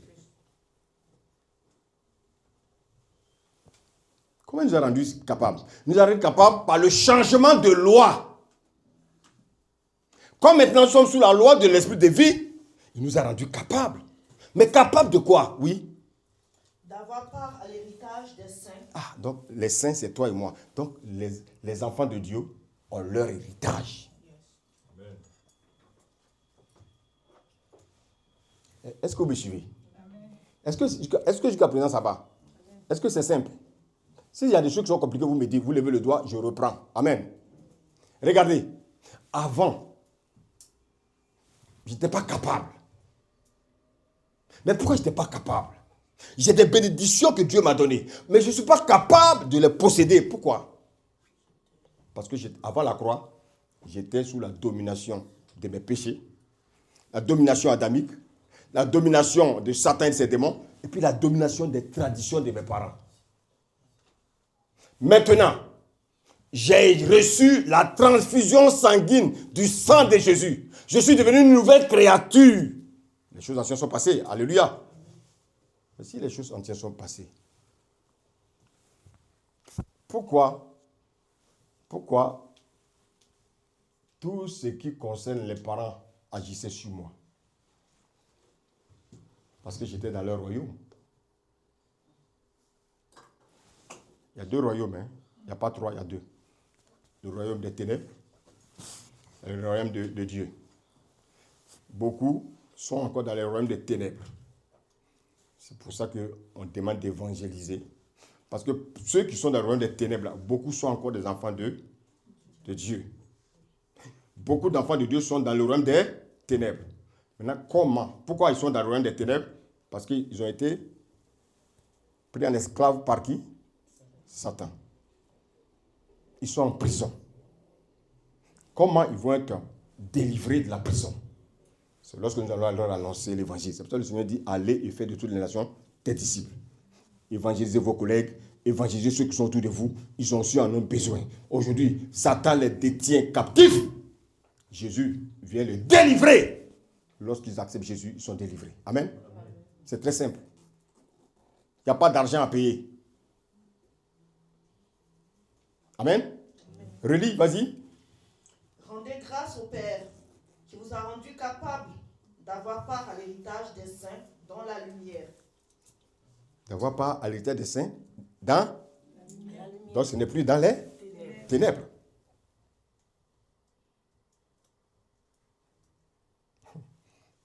Comment il nous a rendus capables? Il nous a rendus capables par le changement de loi. Comme maintenant nous sommes sous la loi de l'esprit de vie, il nous a rendus capables. Mais capables de quoi? Oui. d'avoir part à l'héritage des saints Ah, donc les saints, c'est toi et moi. Donc les enfants de Dieu ont leur héritage. Est-ce que vous me suivez? Est-ce que jusqu'à présent ça va? Est-ce que c'est simple? S'il y a des choses qui sont compliquées, vous me dites, vous levez le doigt, je reprends. Amen. Regardez, avant, je n'étais pas capable. Mais pourquoi je n'étais pas capable? J'ai des bénédictions que Dieu m'a données, mais je ne suis pas capable de les posséder. Pourquoi? Parce que avant la croix, j'étais sous la domination de mes péchés, la domination adamique, la domination de Satan et de ses démons, et puis la domination des traditions de mes parents. Maintenant, j'ai reçu la transfusion sanguine du sang de Jésus. Je suis devenu une nouvelle créature. Les choses anciennes sont passées. Alléluia. Mais si les choses anciennes sont passées, pourquoi tout ce qui concerne les parents agissait sur moi? Parce que j'étais dans leur royaume. Il y a deux royaumes, hein? Il n'y a pas trois, il y a deux. Le royaume des ténèbres et le royaume de Dieu. Beaucoup sont encore dans le royaume des ténèbres. C'est pour ça qu'on demande d'évangéliser. Parce que ceux qui sont dans le royaume des ténèbres, beaucoup sont encore des enfants de Dieu. Beaucoup d'enfants de Dieu sont dans le royaume des ténèbres. Maintenant, comment? Pourquoi ils sont dans le royaume des ténèbres? Parce qu'ils ont été pris en esclave par qui? Satan. Ils sont en prison. Comment ils vont être délivrés de la prison? C'est lorsque nous allons leur annoncer l'évangile. C'est pour ça que le Seigneur dit, allez et faites de toutes les nations des disciples. Évangélisez vos collègues, évangélisez ceux qui sont autour de vous. Ils ont aussi en ont besoin. Aujourd'hui, Satan les détient captifs. Jésus vient les délivrer. Lorsqu'ils acceptent Jésus, ils sont délivrés. Amen. C'est très simple. Il n'y a pas d'argent à payer. Amen. Relis, vas-y. Rendez grâce au Père qui vous a rendu capable d'avoir part à l'héritage des saints dans la lumière. D'avoir part à l'héritage des saints dans la lumière. Donc ce n'est plus dans les ténèbres.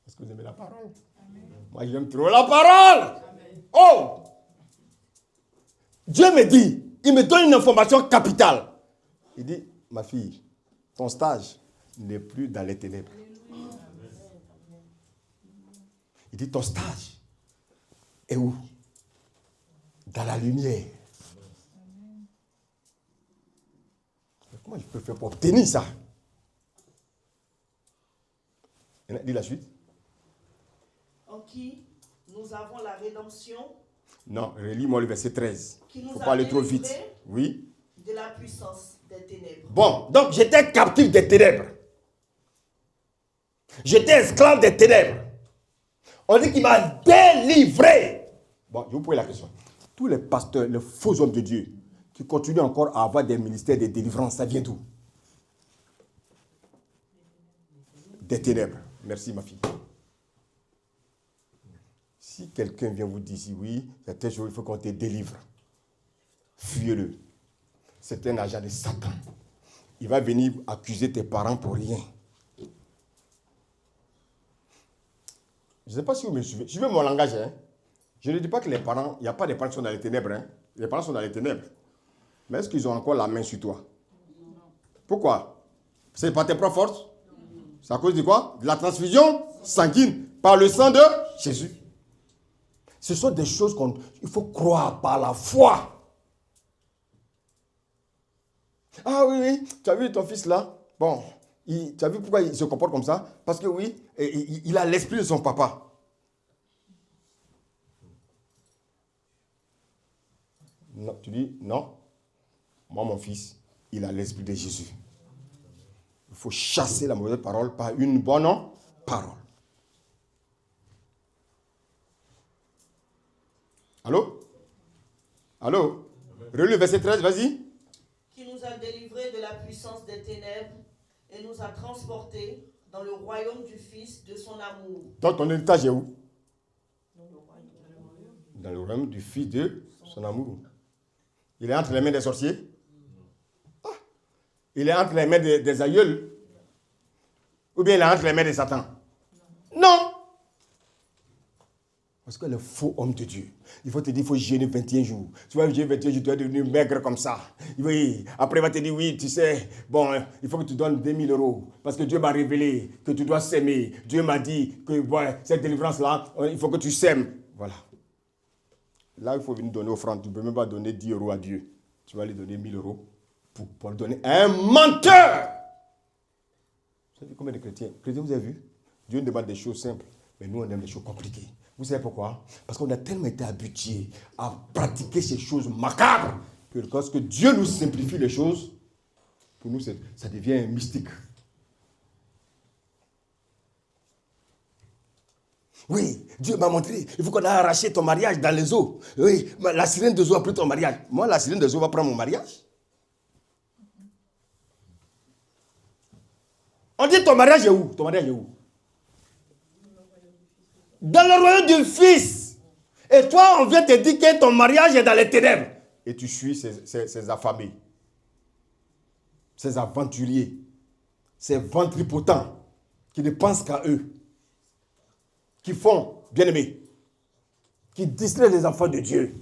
Est-ce que vous aimez la parole? Amen. Moi j'aime trop la parole. Amen. Oh! Dieu me dit, il me donne une information capitale. Il dit, ma fille, ton stage n'est plus dans les ténèbres. Il dit, ton stage est où? Dans la lumière. Comment je peux faire pour obtenir ça? Dis la suite. En qui nous avons la rédemption. Non, relis-moi le verset 13. Il ne faut a pas aller trop vite. Oui. De la puissance des ténèbres. Bon, donc j'étais captif des ténèbres. J'étais esclave des ténèbres. On dit qu'il m'a délivré. Bon, je vous pose la question. Tous les pasteurs, les faux hommes de Dieu, qui continuent encore à avoir des ministères de délivrance, ça vient d'où? Des ténèbres. Merci ma fille. Si quelqu'un vient vous dire, oui, il y a tel jour, il faut qu'on te délivre. Fuyez-le. C'est un agent de Satan. Il va venir accuser tes parents pour rien. Je ne sais pas si vous me suivez. Suivez mon langage. Hein? Je ne dis pas que les parents, il n'y a pas des parents qui sont dans les ténèbres. Hein? Les parents sont dans les ténèbres. Mais est-ce qu'ils ont encore la main sur toi? Pourquoi? C'est pas tes propres forces? C'est à cause de quoi? De la transfusion sanguine par le sang de Jésus. Ce sont des choses qu'il faut croire par la foi. Ah oui, tu as vu ton fils là? Bon, Tu as vu pourquoi il se comporte comme ça? Parce que oui, il a l'esprit de son papa. Non, tu dis, non. Moi, mon fils, il a l'esprit de Jésus. Il faut chasser la mauvaise parole par une bonne parole. Allô? Allô? Relis le verset 13, vas-y. Qui nous a délivrés de la puissance des ténèbres et nous a transportés dans le royaume du Fils de son amour. Donc ton héritage est où? Dans le royaume du Fils de son amour. Il est entre les mains des sorciers? Ah. Il est entre les mains des aïeuls? Ou bien il est entre les mains de Satan? Non! Parce que le faux homme de Dieu, il faut te dire, il faut jeûner 21 jours. Tu vas jeûner 21 jours, tu vas devenir maigre comme ça. Oui. Après, il va te dire, oui, tu sais, bon, il faut que tu donnes 2000 euros. Parce que Dieu m'a révélé que tu dois s'aimer. Dieu m'a dit que ouais, cette délivrance-là, il faut que tu s'aimes. Voilà. Là, il faut venir donner offrande. Tu ne peux même pas donner 10 euros à Dieu. Tu vas lui donner 1000 euros pour le donner à un menteur. Vous savez combien de chrétiens? Chrétiens, vous avez vu? Dieu nous demande des choses simples, mais nous, on aime les choses compliquées. Vous savez pourquoi? Parce qu'on a tellement été habitués à pratiquer ces choses macabres que lorsque Dieu nous simplifie les choses, pour nous, ça devient mystique. Oui, Dieu m'a montré, il faut qu'on a arraché ton mariage dans les eaux. Oui, la sirène des eaux a pris ton mariage. Moi, la sirène des eaux va prendre mon mariage. On dit ton mariage est où? Ton mariage est où? Dans le royaume du Fils. Et toi, on vient te dire que ton mariage est dans les ténèbres. Et tu suis ces affamés, ces aventuriers, ces ventripotents qui ne pensent qu'à eux, qui font, bien aimés, qui distraient les enfants de Dieu.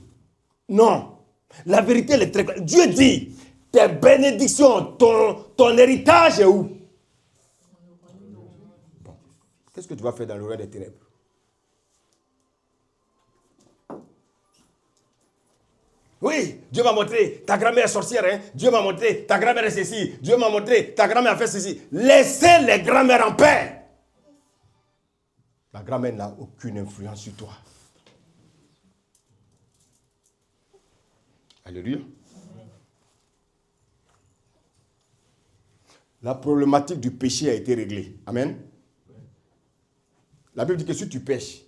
Non. La vérité, elle est très claire. Dieu dit, tes bénédictions, ton héritage est où? Bon. Qu'est-ce que tu vas faire dans le royaume des ténèbres? Oui, Dieu m'a montré, ta grand-mère est sorcière, hein? Dieu m'a montré, ta grand-mère est ceci, Dieu m'a montré, ta grand-mère a fait ceci. Laissez les grand-mères en paix. La grand-mère n'a aucune influence sur toi. Alléluia. La problématique du péché a été réglée. Amen. La Bible dit que si tu pêches,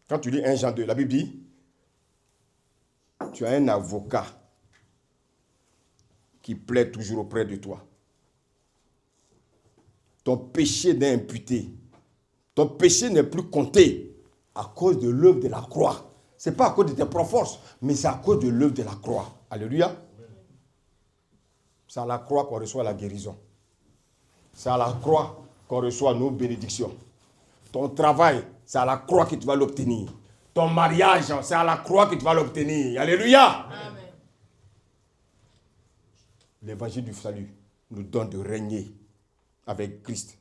quand tu lis 1 Jean 2, la Bible dit, tu as un avocat qui plaide toujours auprès de toi. Ton péché n'est imputé. Ton péché n'est plus compté à cause de l'œuvre de la croix. Ce n'est pas à cause de tes propres forces, mais c'est à cause de l'œuvre de la croix. Alléluia. C'est à la croix qu'on reçoit la guérison. C'est à la croix qu'on reçoit nos bénédictions. Ton travail, c'est à la croix que tu vas l'obtenir. Ton mariage, c'est à la croix que tu vas l'obtenir. Alléluia. Amen. L'évangile du salut nous donne de régner avec Christ.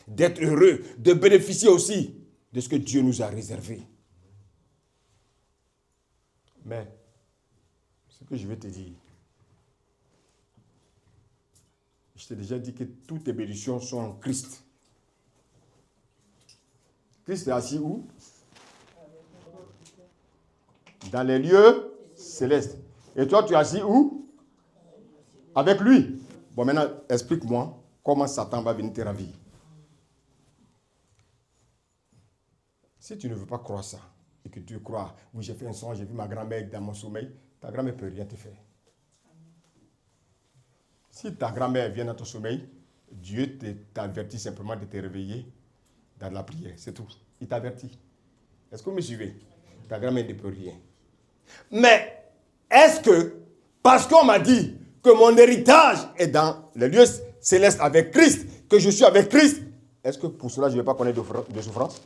D'être heureux, de bénéficier aussi de ce que Dieu nous a réservé. Mais, ce que je vais te dire, je t'ai déjà dit que toutes tes bénédictions sont en Christ. Christ est assis où? Dans les lieux célestes. Et toi, tu es assis où? Avec lui. Bon, maintenant, explique-moi comment Satan va venir te ravir. Si tu ne veux pas croire ça, et que tu crois, oui, j'ai fait un songe, j'ai vu ma grand-mère dans mon sommeil, ta grand-mère ne peut rien te faire. Si ta grand-mère vient dans ton sommeil, Dieu t'avertit simplement de te réveiller dans la prière, c'est tout. Il t'avertit. Est-ce que vous me suivez? Ta grand-mère ne peut rien. Mais est-ce que, parce qu'on m'a dit que mon héritage est dans les lieux célestes avec Christ, que je suis avec Christ, est-ce que pour cela je ne vais pas connaître de souffrance?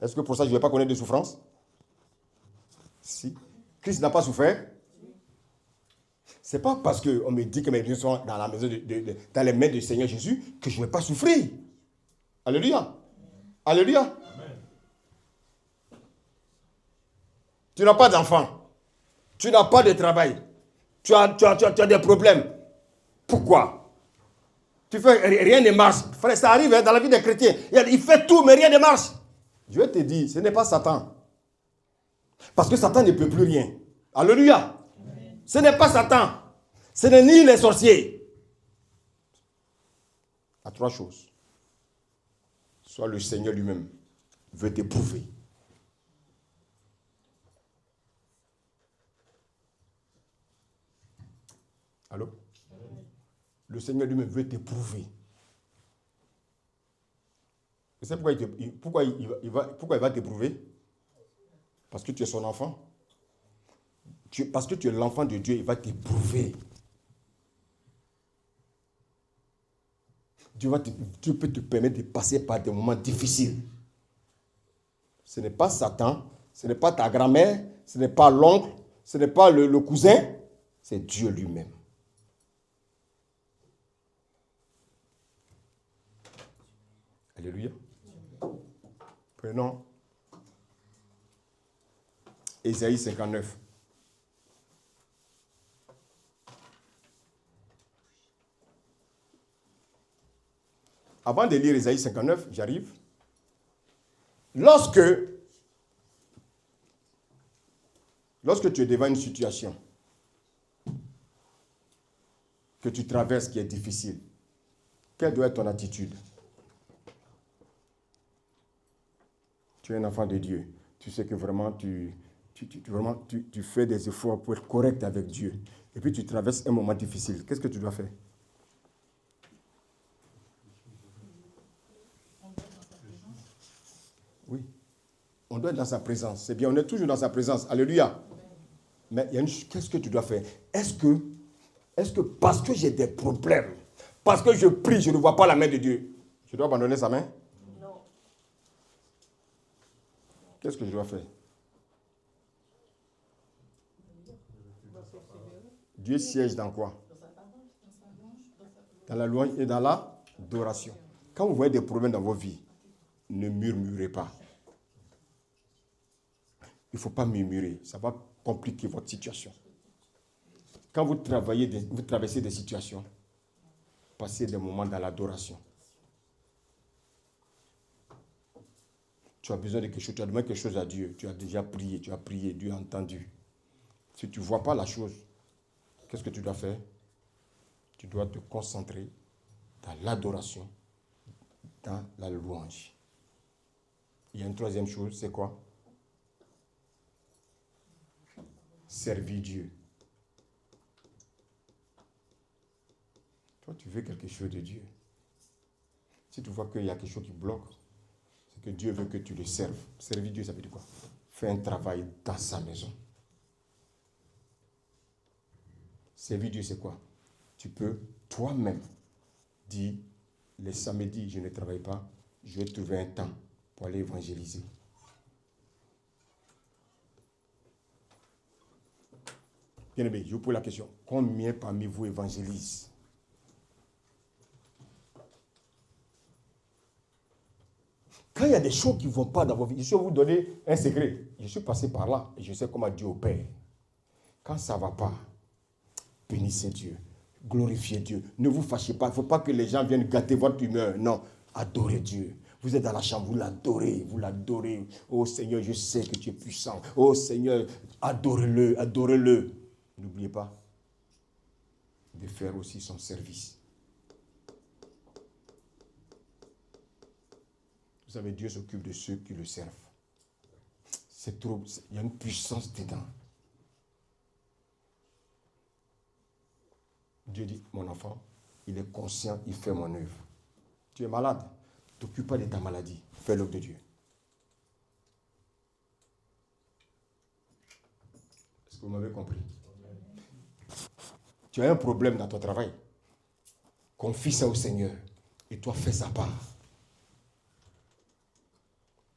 Est-ce que pour ça je ne vais pas connaître de souffrance? Si. Christ n'a pas souffert. Ce n'est pas parce qu'on me dit que mes biens sont dans la maison dans les mains du Seigneur Jésus que je ne vais pas souffrir. Alléluia. Alléluia. Amen. Tu n'as pas d'enfant. Tu n'as pas de travail. Tu as des problèmes. Pourquoi? Tu fais rien ne marche. Frère, ça arrive dans la vie des chrétiens. Il fait tout, mais rien ne marche. Dieu te dit, ce n'est pas Satan. Parce que Satan ne peut plus rien. Alléluia. Ce n'est pas Satan. Ce n'est ni les sorciers. À trois choses. Soit le Seigneur lui-même veut t'éprouver. Allô? Le Seigneur lui-même veut t'éprouver. Vous savez pourquoi il va t'éprouver? Parce que tu es son enfant. Parce que tu es l'enfant de Dieu, il va t'éprouver. Dieu peut te permettre de passer par des moments difficiles. Ce n'est pas Satan, ce n'est pas ta grand-mère, ce n'est pas l'oncle, ce n'est pas le cousin, c'est Dieu lui-même. Alléluia. Prenons Ésaïe 59. Avant de lire Ésaïe 59, j'arrive. Lorsque tu es devant une situation que tu traverses qui est difficile, quelle doit être ton attitude? Tu es un enfant de Dieu. Tu sais que vraiment tu fais des efforts pour être correct avec Dieu. Et puis tu traverses un moment difficile. Qu'est-ce que tu dois faire? Oui. On doit être dans sa présence. C'est bien, on est toujours dans sa présence. Alléluia. Mais qu'est-ce que tu dois faire? Est-ce que parce que j'ai des problèmes, parce que je prie, je ne vois pas la main de Dieu, je dois abandonner sa main? Non. Qu'est-ce que je dois faire? Dieu siège dans quoi? Dans la louange et dans l'adoration. Quand vous voyez des problèmes dans vos vies, ne murmurez pas. Il ne faut pas murmurer. Ça va compliquer votre situation. Quand vous traversez des situations, passez des moments dans l'adoration. Tu as besoin de quelque chose, tu as demandé quelque chose à Dieu. Tu as déjà prié, Dieu a entendu. Si tu ne vois pas la chose, qu'est-ce que tu dois faire? Tu dois te concentrer dans l'adoration, dans la louange. Il y a une troisième chose, c'est quoi? Servir Dieu. Toi, tu veux quelque chose de Dieu. Si tu vois qu'il y a quelque chose qui bloque, c'est que Dieu veut que tu le serves. Servir Dieu, ça veut dire quoi? Faire un travail dans sa maison. Servir Dieu, c'est quoi? Tu peux toi-même dire, les samedis, je ne travaille pas, je vais trouver un temps pour aller évangéliser. Bien aimé, je vous pose la question. Combien parmi vous évangélisent? Quand il y a des choses qui ne vont pas dans vos vies, je vais vous donner un secret. Je suis passé par là et je sais comment Dieu opère. Quand ça ne va pas, bénissez Dieu, glorifiez Dieu. Ne vous fâchez pas. Il ne faut pas que les gens viennent gâter votre humeur. Non, adorez Dieu. Vous êtes dans la chambre, vous l'adorez, vous l'adorez. Oh Seigneur, je sais que tu es puissant. Oh Seigneur, adorez-le, adorez-le. N'oubliez pas de faire aussi son service. Vous savez, Dieu s'occupe de ceux qui le servent. C'est trop, il y a une puissance dedans. Dieu dit, mon enfant, il est conscient, il fait mon œuvre. Tu es malade, ne t'occupe pas de ta maladie, fais l'œuvre de Dieu. Est-ce que vous m'avez compris? Tu as un problème dans ton travail, confie ça au Seigneur et toi fais sa part.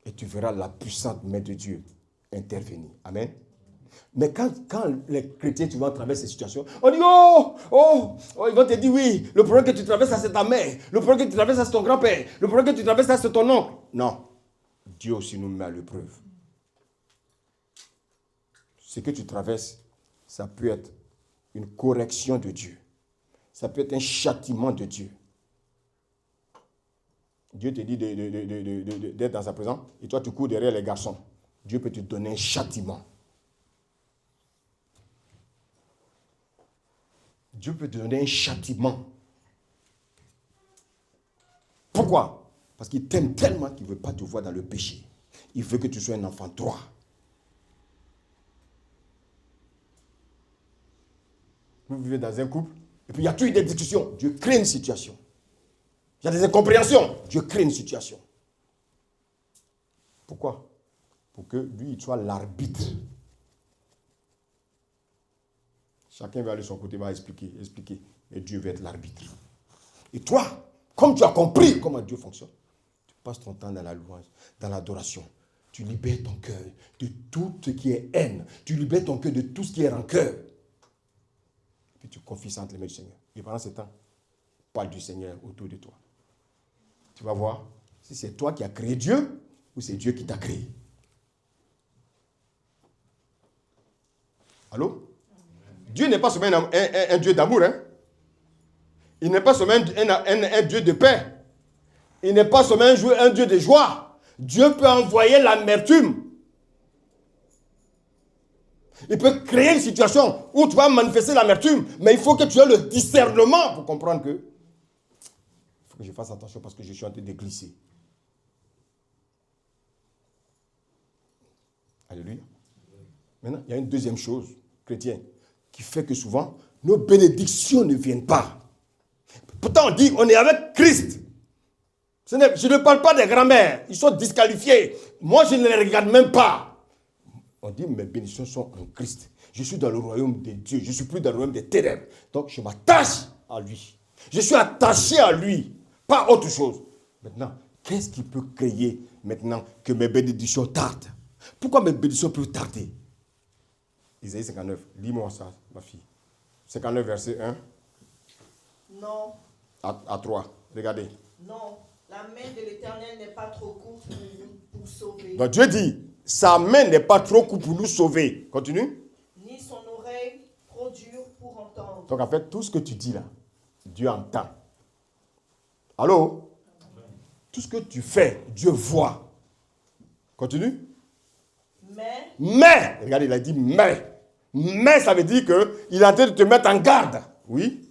Et tu verras la puissante main de Dieu intervenir. Amen. Mais quand les chrétiens, tu vas traverser ces situations, on dit, ils vont te dire, oui, le problème que tu traverses, ça c'est ta mère. Le problème que tu traverses, ça c'est ton grand-père. Le problème que tu traverses, ça c'est ton oncle. Non. Dieu aussi nous met à l'épreuve. Ce que tu traverses, ça peut être une correction de Dieu. Ça peut être un châtiment de Dieu. Dieu te dit d'être dans sa présence et toi tu cours derrière les garçons. Dieu peut te donner un châtiment. Dieu peut te donner un châtiment. Pourquoi? Parce qu'il t'aime tellement qu'il ne veut pas te voir dans le péché. Il veut que tu sois un enfant droit. Vous vivez dans un couple, et puis il y a toujours des discussions. Dieu crée une situation. Il y a des incompréhensions. Dieu crée une situation. Pourquoi? Pour que lui, il soit l'arbitre. Chacun va aller de son côté, va expliquer. Et Dieu va être l'arbitre. Et toi, comme tu as compris comment Dieu fonctionne, tu passes ton temps dans la louange, dans l'adoration. Tu libères ton cœur de tout ce qui est haine. Tu libères ton cœur de tout ce qui est rancœur. Puis tu confies ça entre les mains du Seigneur. Et pendant ce temps, parle du Seigneur autour de toi. Tu vas voir si c'est toi qui as créé Dieu ou c'est Dieu qui t'a créé. Allô? Dieu n'est pas seulement un Dieu d'amour. Hein? Il n'est pas seulement un Dieu de paix. Il n'est pas seulement un Dieu de joie. Dieu peut envoyer l'amertume. Il peut créer une situation où tu vas manifester l'amertume, mais il faut que tu aies le discernement pour comprendre que il faut que je fasse attention parce que je suis en train de glisser. Alléluia. Maintenant, il y a une deuxième chose, chrétien, qui fait que souvent, nos bénédictions ne viennent pas. Pourtant, on dit, on est avec Christ. Je ne parle pas des grands-mères, ils sont disqualifiés. Moi, je ne les regarde même pas. On dit, mes bénédictions sont en Christ. Je suis dans le royaume de Dieu. Je ne suis plus dans le royaume des ténèbres. Donc, je m'attache à lui. Je suis attaché à lui, pas autre chose. Maintenant, qu'est-ce qui peut créer maintenant que mes bénédictions tardent? Pourquoi mes bénédictions peuvent tarder? Isaïe 59, lis-moi ça, ma fille. 59, verset 1. Non. À 3, regardez. Non, la main de l'Éternel n'est pas trop courte pour sauver. Donc Dieu dit, sa main n'est pas trop courte pour nous sauver. Continue. Ni son oreille trop dure pour entendre. Donc en fait, tout ce que tu dis là, Dieu entend. Allô? Tout ce que tu fais, Dieu voit. Continue. Mais, regardez, il a dit mais. Mais ça veut dire qu'il est en train de te mettre en garde. Oui.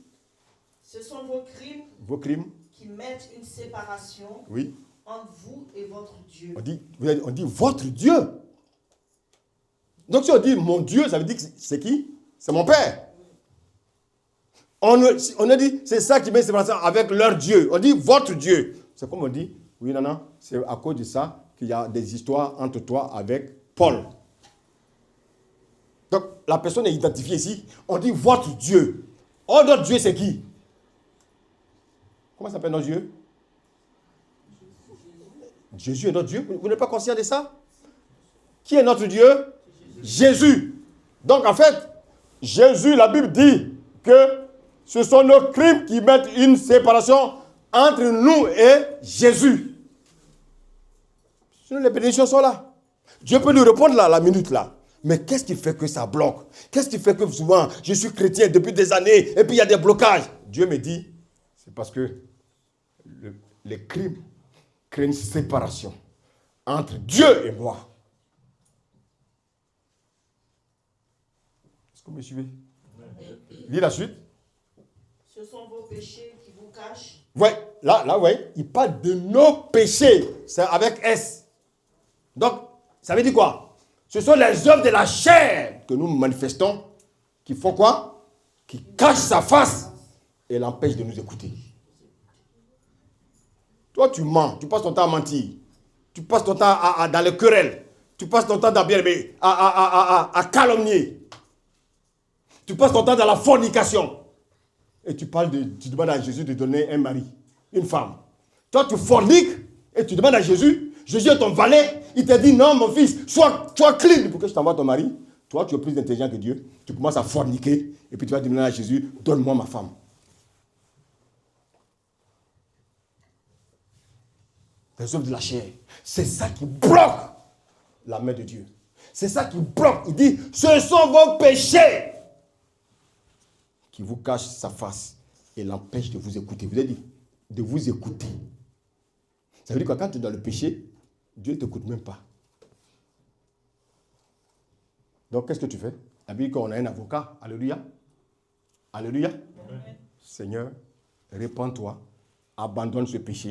Ce sont vos crimes. Vos crimes. Qui mettent une séparation. Oui. Entre vous et votre Dieu. On dit votre Dieu. Donc si on dit mon Dieu, ça veut dire que c'est qui? C'est mon Père. On a dit, c'est ça qui met une séparation avec leur Dieu. On dit votre Dieu. C'est comme on dit, oui, non, c'est à cause de ça qu'il y a des histoires entre toi avec Paul. Donc la personne est identifiée ici. On dit votre Dieu. Oh, notre Dieu, c'est qui? Comment s'appelle notre Dieu? Jésus est notre Dieu. Vous n'êtes pas conscient de ça? Qui est notre Dieu? Jésus. Donc en fait, Jésus, la Bible dit que ce sont nos crimes qui mettent une séparation entre nous et Jésus. Sinon les bénédictions sont là. Dieu peut nous répondre là, la minute là. Mais qu'est-ce qui fait que ça bloque? Qu'est-ce qui fait que souvent, je suis chrétien depuis des années et puis il y a des blocages? Dieu me dit, c'est parce que les crimes créent une séparation entre Dieu et moi. Est-ce que vous me suivez? Lis la suite. Ce sont vos péchés qui vous cachent. Ouais, là, ouais, il parle de nos péchés. C'est avec S. Donc, ça veut dire quoi? Ce sont les œuvres de la chair que nous manifestons qui font quoi? Qui cachent sa face et l'empêchent de nous écouter. Toi, tu mens, tu passes ton temps à mentir. Tu passes ton temps dans les querelles. Tu passes ton temps à calomnier. Tu passes ton temps dans la fornication. Et tu demandes à Jésus de donner un mari, une femme. Toi, tu forniques et tu demandes à Jésus. Jésus est ton valet. Il te dit, non, mon fils, sois clean pour que je t'envoie ton mari. Toi, tu es plus intelligent que Dieu. Tu commences à forniquer. Et puis tu vas demander à Jésus, donne-moi ma femme. Les œuvres de la chair. C'est ça qui bloque la main de Dieu. C'est ça qui bloque. Il dit, ce sont vos péchés qui vous cachent sa face et l'empêche de vous écouter. Vous avez dit de vous écouter. Ça veut dire que quand tu es dans le péché, Dieu ne t'écoute même pas. Donc, qu'est-ce que tu fais? La Bible dit qu'on a un avocat. Alléluia. Alléluia. Amen. Seigneur, répands-toi, abandonne ce péché.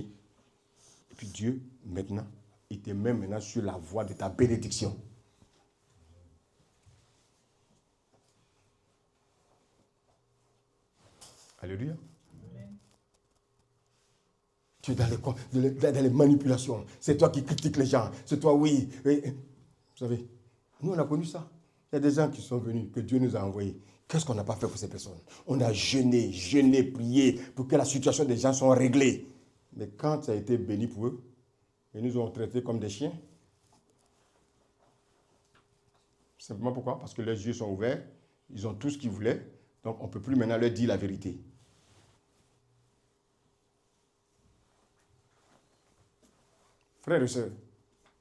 Et puis Dieu, maintenant, il te met maintenant sur la voie de ta bénédiction. Alléluia. Amen. Tu es dans les manipulations. C'est toi qui critiques les gens. C'est toi, oui. Vous savez, nous, on a connu ça. Il y a des gens qui sont venus, que Dieu nous a envoyés. Qu'est-ce qu'on n'a pas fait pour ces personnes? On a jeûné, prié pour que la situation des gens soit réglée. Mais quand ça a été béni pour eux, ils nous ont traités comme des chiens. Simplement pourquoi? Parce que leurs yeux sont ouverts, ils ont tout ce qu'ils voulaient, donc on ne peut plus maintenant leur dire la vérité. Frères et sœurs,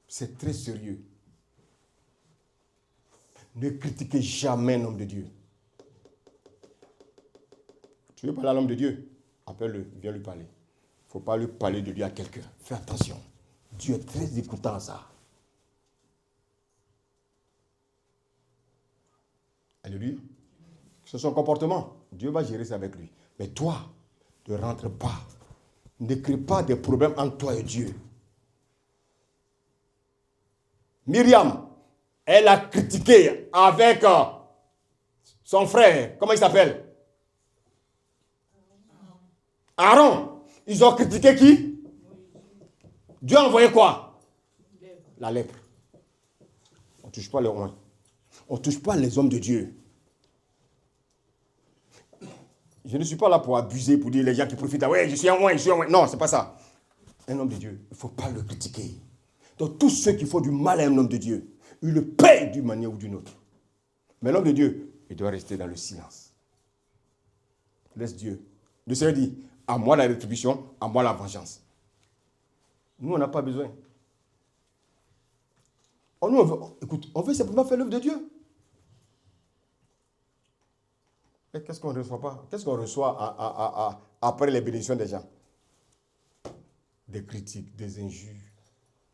c'est très sérieux. Ne critiquez jamais un homme de Dieu. Tu veux parler à l'homme de Dieu? Appelle-le, viens lui parler. Il ne faut pas lui parler de lui à quelqu'un. Fais attention. Dieu est très écoutant à ça. Alléluia. C'est son comportement. Dieu va gérer ça avec lui. Mais toi, ne rentre pas. Ne crée pas des problèmes entre toi et Dieu. Myriam, elle a critiqué avec son frère. Comment il s'appelle? Aaron. Ils ont critiqué qui? Dieu a envoyé quoi? La lèpre. On ne touche pas le roi. On ne touche pas les hommes de Dieu. Je ne suis pas là pour abuser, pour dire les gens qui profitent. Ouais, je suis un roi, je suis un roi. Non, ce n'est pas ça. Un homme de Dieu, il ne faut pas le critiquer. Donc tous ceux qui font du mal à un homme de Dieu, ils le payent d'une manière ou d'une autre. Mais l'homme de Dieu, il doit rester dans le silence. Laisse Dieu. Le Seigneur dit, à moi la rétribution, à moi la vengeance. Nous, on n'a pas besoin. On veut simplement faire l'œuvre de Dieu. Et qu'est-ce qu'on ne reçoit pas? Qu'est-ce qu'on reçoit après les bénédictions des gens? Des critiques, des injures,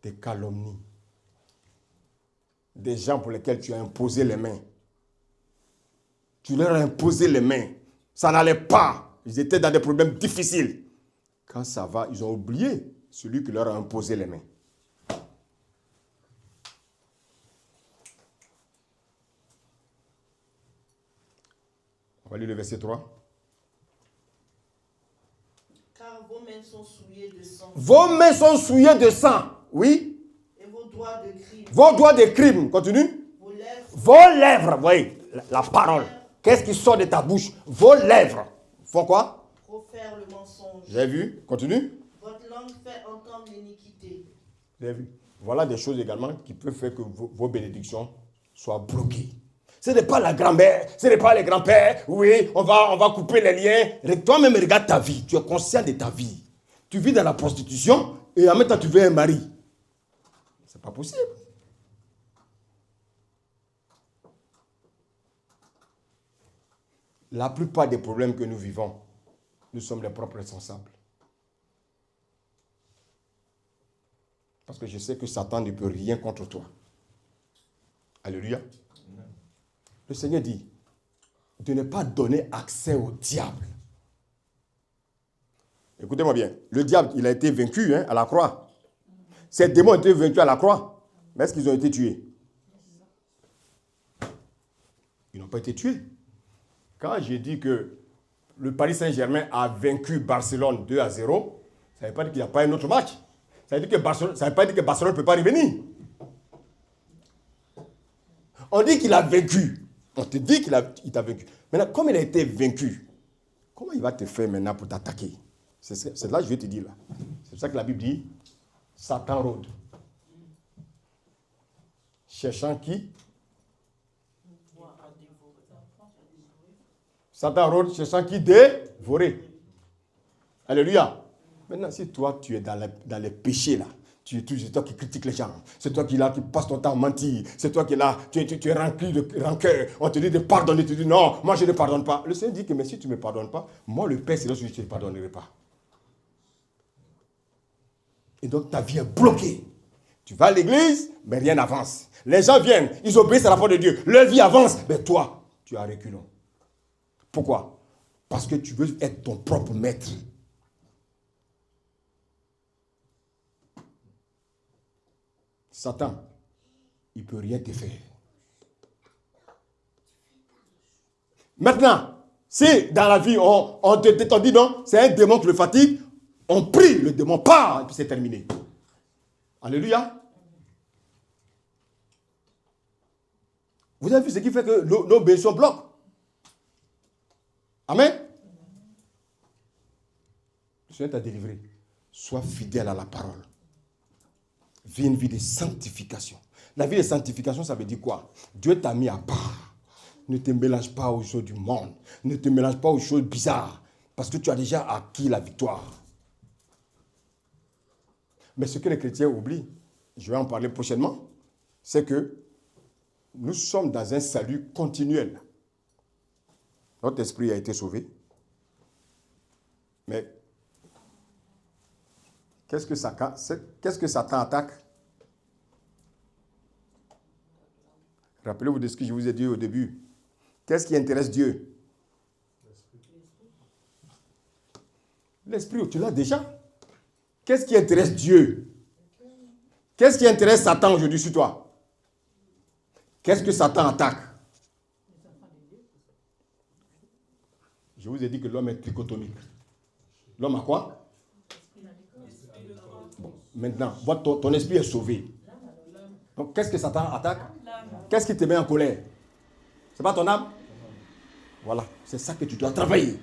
des calomnies. Des gens pour lesquels tu as imposé les mains. Tu leur as imposé les mains. Ça n'allait pas. Ils étaient dans des problèmes difficiles. Quand ça va, ils ont oublié celui qui leur a imposé les mains. On va lire le verset 3. Car vos mains sont souillées de sang. Vos mains sont souillées de sang. Oui. Et vos doigts de crime. Vos doigts de crime. Continue. Vos lèvres. Oui, la parole. Qu'est-ce qui sort de ta bouche? Vos lèvres. Font quoi? Profère le mensonge. Vous avez vu? Continue. Votre langue fait entendre l'iniquité. Vous avez vu? Voilà des choses également qui peuvent faire que vos bénédictions soient bloquées. Ce n'est pas la grand-mère, ce n'est pas les grands-pères. Oui, on va couper les liens. Toi-même, regarde ta vie. Tu es conscient de ta vie. Tu vis dans la prostitution et en même temps, tu veux un mari. Ce n'est pas possible. La plupart des problèmes que nous vivons, nous sommes les propres responsables. Parce que je sais que Satan ne peut rien contre toi. Alléluia. Le Seigneur dit de ne pas donner accès au diable. Écoutez-moi bien. Le diable, il a été vaincu à la croix. Ces démons ont été vaincus à la croix. Mais est-ce qu'ils ont été tués? Ils n'ont pas été tués. Quand j'ai dit que le Paris Saint-Germain a vaincu Barcelone 2-0, ça ne veut pas dire qu'il n'y a pas un autre match. Ça veut pas dire que Barcelone ne peut pas revenir. On dit qu'il a vaincu. On te dit qu'il t'a vaincu. Maintenant, comme il a été vaincu, comment il va te faire maintenant pour t'attaquer? C'est là que je vais te dire. Là. C'est pour ça que la Bible dit, Satan rôde. Cherchant qui? Satan rôde, cherchant qui? Dévorer. Alléluia. Maintenant, si toi, tu es dans les péchés là, C'est toi qui critiques les gens. C'est toi qui passe ton temps à mentir. C'est toi qui es là, tu es rempli de rancœur. On te dit de pardonner. Tu dis non, moi je ne pardonne pas. Le Seigneur dit que mais si tu ne me pardonnes pas, moi le Père, c'est là que je ne te pardonnerai pas. Et donc ta vie est bloquée. Tu vas à l'église, mais rien n'avance. Les gens viennent, ils obéissent à la parole de Dieu. Leur vie avance, mais toi, tu es à reculons. Pourquoi? Parce que tu veux être ton propre maître. Satan, il ne peut rien te faire. Maintenant, si dans la vie, on te dit non, c'est un démon qui le fatigue, on prie, le démon part, et puis c'est terminé. Alléluia. Vous avez vu ce qui fait que nos bénédictions bloquent. Amen. Le Seigneur t'a délivré. Sois fidèle à la parole. Vis une vie de sanctification. La vie de sanctification, ça veut dire quoi? Dieu t'a mis à part. Ne te mélange pas aux choses du monde. Ne te mélange pas aux choses bizarres. Parce que tu as déjà acquis la victoire. Mais ce que les chrétiens oublient, je vais en parler prochainement, c'est que nous sommes dans un salut continuel. Notre esprit a été sauvé. Mais qu'est-ce que Satan attaque? Rappelez-vous de ce que je vous ai dit au début. Qu'est-ce qui intéresse Dieu? L'esprit, tu l'as déjà. Qu'est-ce qui intéresse Dieu? Qu'est-ce qui intéresse Satan aujourd'hui sur toi? Qu'est-ce que Satan attaque? Je vous ai dit que l'homme est trichotomique. L'homme a quoi? Bon, maintenant, ton esprit est sauvé. Donc, qu'est-ce que Satan attaque? Qu'est-ce qui te met en colère? C'est pas ton âme? Voilà, c'est ça que tu dois travailler.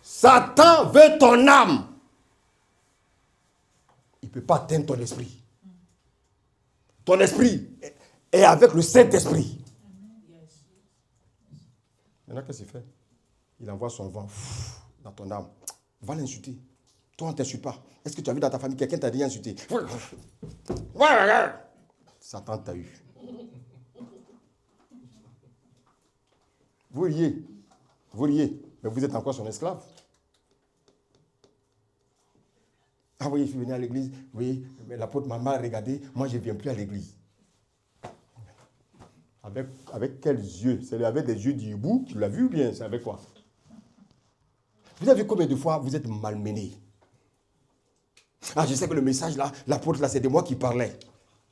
Satan veut ton âme. Il ne peut pas atteindre ton esprit. Ton esprit est avec le Saint-Esprit. Maintenant, qu'est-ce qu'il fait? Il envoie son vent dans ton âme. Va l'insulter. Toi, on ne t'insulte pas. Est-ce que tu as vu dans ta famille quelqu'un t'a dit insulter? Satan t'a eu. Vous riez, mais vous êtes encore son esclave. Ah oui, je suis venu à l'église. Oui, mais l'apôtre m'a regardé. Moi, je ne viens plus à l'église. Avec quels yeux? C'est avec des yeux d'hibou. Tu l'as vu ou bien? C'est avec quoi? Vous avez vu combien de fois vous êtes malmené? Ah, je sais que le message là, l'apôtre là, c'est de moi qui parlais.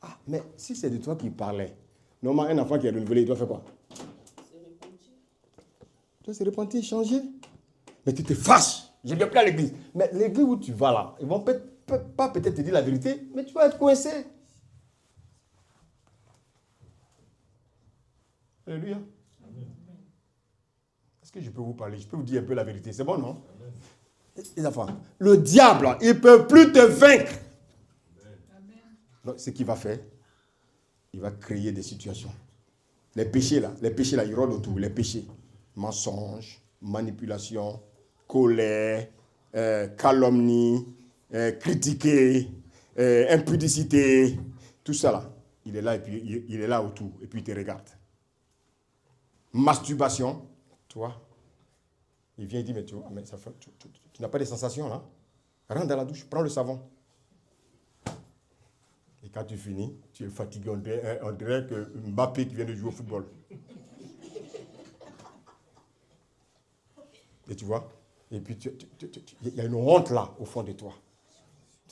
Ah, mais si c'est de toi qui parlais, normalement, un enfant qui est renouvelé, il doit faire quoi? Il doit se repentir, changer. Mais tu te fâches. Je ne viens plus à l'église. Mais l'église où tu vas là, ils ne vont pas peut-être te dire la vérité, mais tu vas être coincé. Alléluia. Est-ce que je peux vous parler? Je peux vous dire un peu la vérité. C'est bon, non? Les enfants, le diable, il ne peut plus te vaincre. Donc, ce qu'il va faire, il va créer des situations. Les péchés là, ils rôdent autour. Les péchés. Mensonge, manipulation, colère, calomnie, critiquer, impudicité, tout ça là. Il est là et puis il est là autour et puis il te regarde. Masturbation, toi. Il vient et dit, mais tu vois, mais ça fait, tu n'as pas de sensations là? Rentre dans la douche, prends le savon. Et quand tu finis, tu es fatigué, on dirait que Mbappé qui vient de jouer au football. Et tu vois? Et puis il y a une honte là, au fond de toi.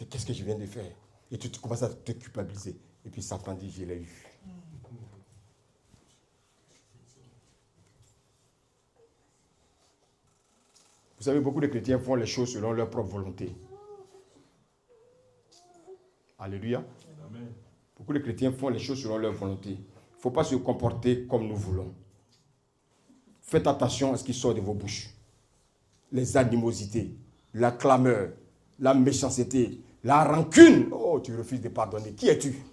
Qu'est-ce que je viens de faire? Et tu commences à te culpabiliser. Et puis Satan dit, je l'ai eu. Vous savez, beaucoup de chrétiens font les choses selon leur propre volonté. Alléluia. Amen. Beaucoup de chrétiens font les choses selon leur volonté. Il ne faut pas se comporter comme nous voulons. Faites attention à ce qui sort de vos bouches. Les animosités, la clameur, la méchanceté, la rancune. Oh, tu refuses de pardonner. Qui es-tu?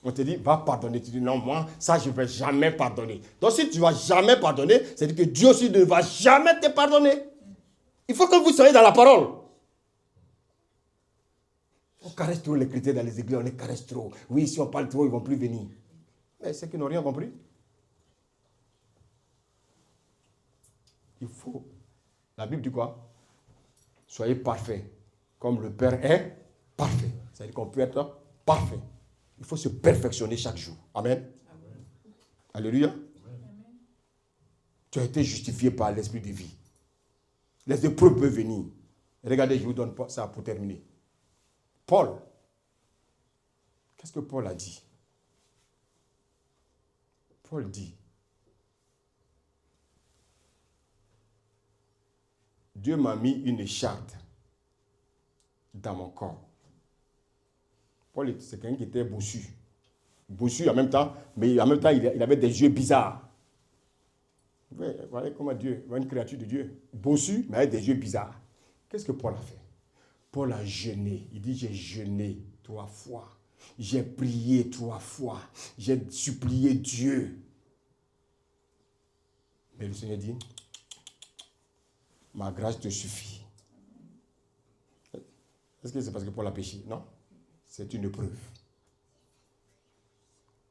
On te dit, va pardonner. Tu dis, non, moi, ça, je ne vais jamais pardonner. Donc, si tu ne vas jamais pardonner, c'est-à-dire que Dieu aussi ne va jamais te pardonner. Il faut que vous soyez dans la parole. On caresse trop les chrétiens dans les églises, on les caresse trop. Oui, si on parle trop, ils ne vont plus venir. Mais c'est qu'ils n'ont rien compris. Il faut. La Bible dit quoi? Soyez parfaits, comme le Père est parfait. C'est-à-dire qu'on peut être parfait. Il faut se perfectionner chaque jour. Amen. Amen. Alléluia. Amen. Tu as été justifié par l'esprit de vie. Les épreuves peuvent venir. Regardez, je vous donne ça pour terminer. Paul. Qu'est-ce que Paul a dit? Paul dit, Dieu m'a mis une charte dans mon corps. Paul, c'est quelqu'un qui était bossu. Bossu en même temps, mais en même temps, il avait des yeux bizarres. Vous voyez comment Dieu, une créature de Dieu, bossu, mais avec des yeux bizarres. Qu'est-ce que Paul a fait? Paul a jeûné. Il dit, j'ai jeûné 3 fois. J'ai prié 3 fois. J'ai supplié Dieu. Mais le Seigneur dit, ma grâce te suffit. Est-ce que c'est parce que Paul a péché? Non. C'est une preuve.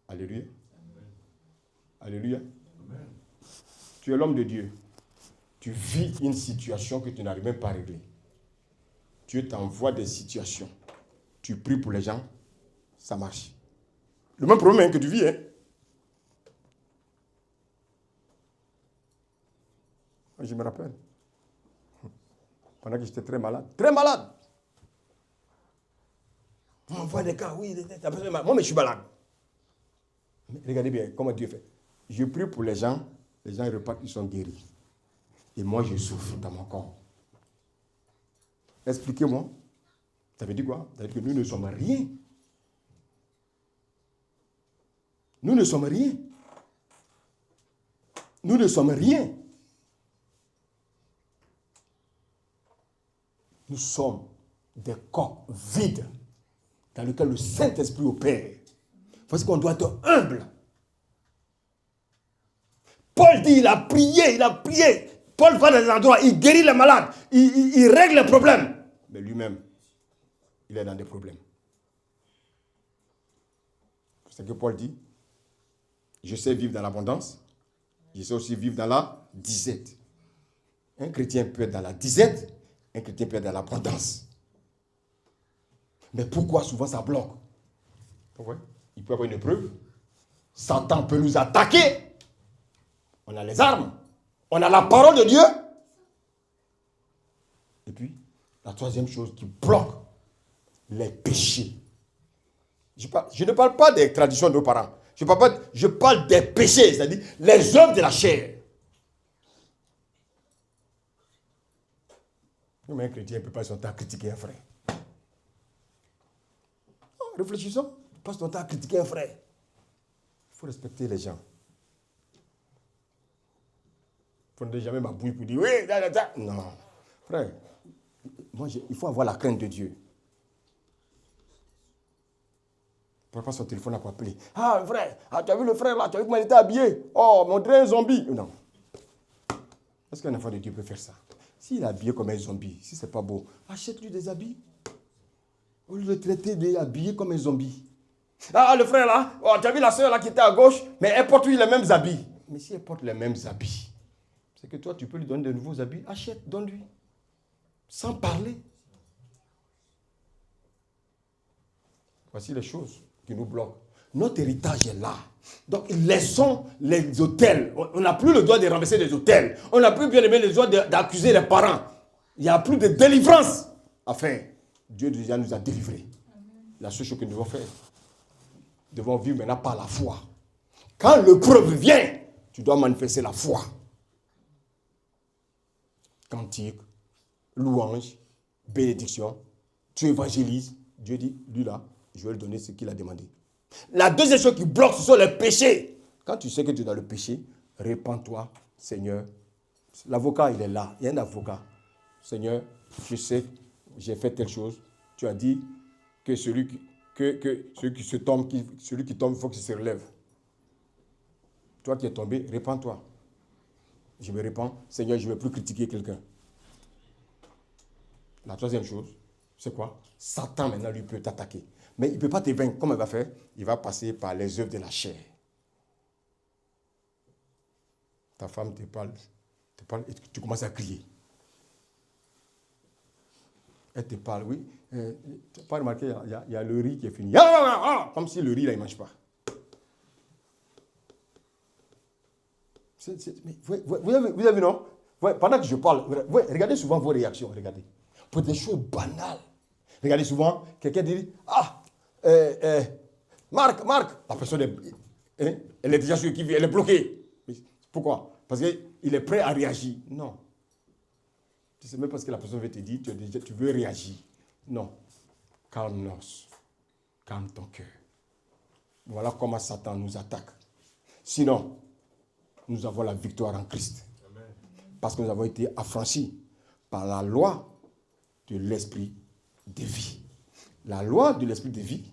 Alléluia. Amen. Alléluia. Amen. Tu es l'homme de Dieu. Tu vis une situation que tu n'arrives même pas à régler. Dieu t'envoie des situations. Tu pries pour les gens, ça marche. Le même problème que tu vis, hein. Je me rappelle. Pendant que j'étais très malade. Très malade. On voit des cas, oui, moi, mais je suis malade. Mais regardez bien comment Dieu fait. Je prie pour les gens ils repartent, ils sont guéris. Et moi, je souffre dans mon corps. Expliquez-moi. Ça veut dire quoi? Ça veut dire que nous ne sommes rien. Nous ne sommes rien. Nous ne sommes rien. Nous sommes des corps vides dans lesquels le Saint-Esprit opère. Parce qu'on doit être humble. Paul dit, il a prié. Paul va dans des endroits, il guérit les malades, il règle les problèmes. Mais lui-même, il est dans des problèmes. C'est ce que Paul dit. Je sais vivre dans l'abondance, je sais aussi vivre dans la disette. Un chrétien peut être dans la disette, un chrétien peut être dans l'abondance. Mais pourquoi souvent ça bloque? Il peut y avoir une épreuve. Satan peut nous attaquer. On a les armes. On a la parole de Dieu. Et puis, la troisième chose qui bloque, les péchés. Je ne parle pas des traditions de nos parents. Je parle des péchés, c'est-à-dire les œuvres de la chair. Mais un chrétien ne peut pas son temps à critiquer un frère. Réfléchissons. Passe ton temps à critiquer un frère. Il faut respecter les gens. Il ne faut jamais m'abouiller pour dire oui, non. Frère, il faut avoir la crainte de Dieu. Il ne prend pas son téléphone pour appeler. Ah, frère, tu as vu le frère là, tu as vu comment il était habillé? Oh, mon dirait un zombie. Non. Est-ce qu'un enfant de Dieu peut faire ça? S'il est habillé comme un zombie, si ce n'est pas beau, achète-lui des habits. Au lieu de le traiter d'habillé comme un zombie. Ah, le frère là, oh, tu as vu la soeur là qui était à gauche, mais elle porte lui les mêmes habits. Mais si elle porte les mêmes habits, c'est que toi tu peux lui donner de nouveaux habits, achète, donne-lui. Sans parler. Voici les choses qui nous bloquent. Notre héritage est là. Donc laissons les autels. On n'a plus le droit de renverser les autels. On n'a plus bien aimé le droit d'accuser les parents. Il n'y a plus de délivrance à faire. Dieu déjà nous a délivrés. La seule chose que nous devons faire, nous devons vivre maintenant par la foi. Quand l'épreuve vient, tu dois manifester la foi. Cantique, louange, bénédiction. Tu évangélises. Dieu dit, lui là, je vais lui donner ce qu'il a demandé. La deuxième chose qui bloque, ce sont les péchés. Quand tu sais que tu es dans le péché, répands-toi, Seigneur. L'avocat, il est là. Il y a un avocat. Seigneur, je sais, j'ai fait telle chose. Tu as dit que que celui qui tombe, il faut qu'il se relève. Toi qui es tombé, répands-toi. Je me répands. Seigneur, je ne vais plus critiquer quelqu'un. La troisième chose, c'est quoi? Satan, maintenant, lui peut t'attaquer. Mais il ne peut pas te vaincre. Comment il va faire? Il va passer par les œuvres de la chair. Ta femme te parle et tu commences à crier. Elle te parle, oui. Tu n'as pas remarqué, il y a le riz qui est fini. Comme si le riz, là, il ne mange pas. Vous avez vu, non? Pendant que je parle, regardez souvent vos réactions. Regardez. Pour des choses banales. Regardez souvent, quelqu'un dit, Marc, la personne elle est déjà sur qui vient, elle est bloquée. Pourquoi? Parce qu'il est prêt à réagir. Non. Tu sais même pas ce que la personne veut te dire, tu veux réagir. Non. Calme-nous. Calme ton cœur. Voilà comment Satan nous attaque. Sinon, nous avons la victoire en Christ. Amen. Parce que nous avons été affranchis par la loi de l'esprit de vie. La loi de l'esprit de vie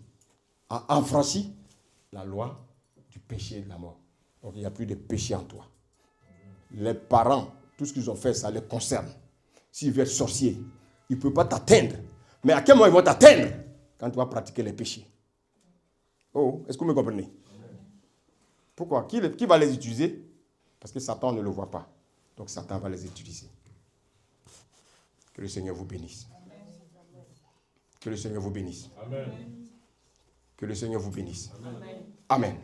a affranchi la loi du péché et de la mort. Donc il n'y a plus de péché en toi. Les parents, tout ce qu'ils ont fait, ça les concerne. S'ils veulent être sorciers, ils ne peuvent pas t'atteindre. Mais à quel moment ils vont t'atteindre? Quand tu vas pratiquer les péchés. Oh, est-ce que vous me comprenez? Pourquoi? Qui va les utiliser? Parce que Satan ne le voit pas. Donc Satan va les utiliser. Que le Seigneur vous bénisse. Que le Seigneur vous bénisse. Amen. Que le Seigneur vous bénisse. Amen. Amen.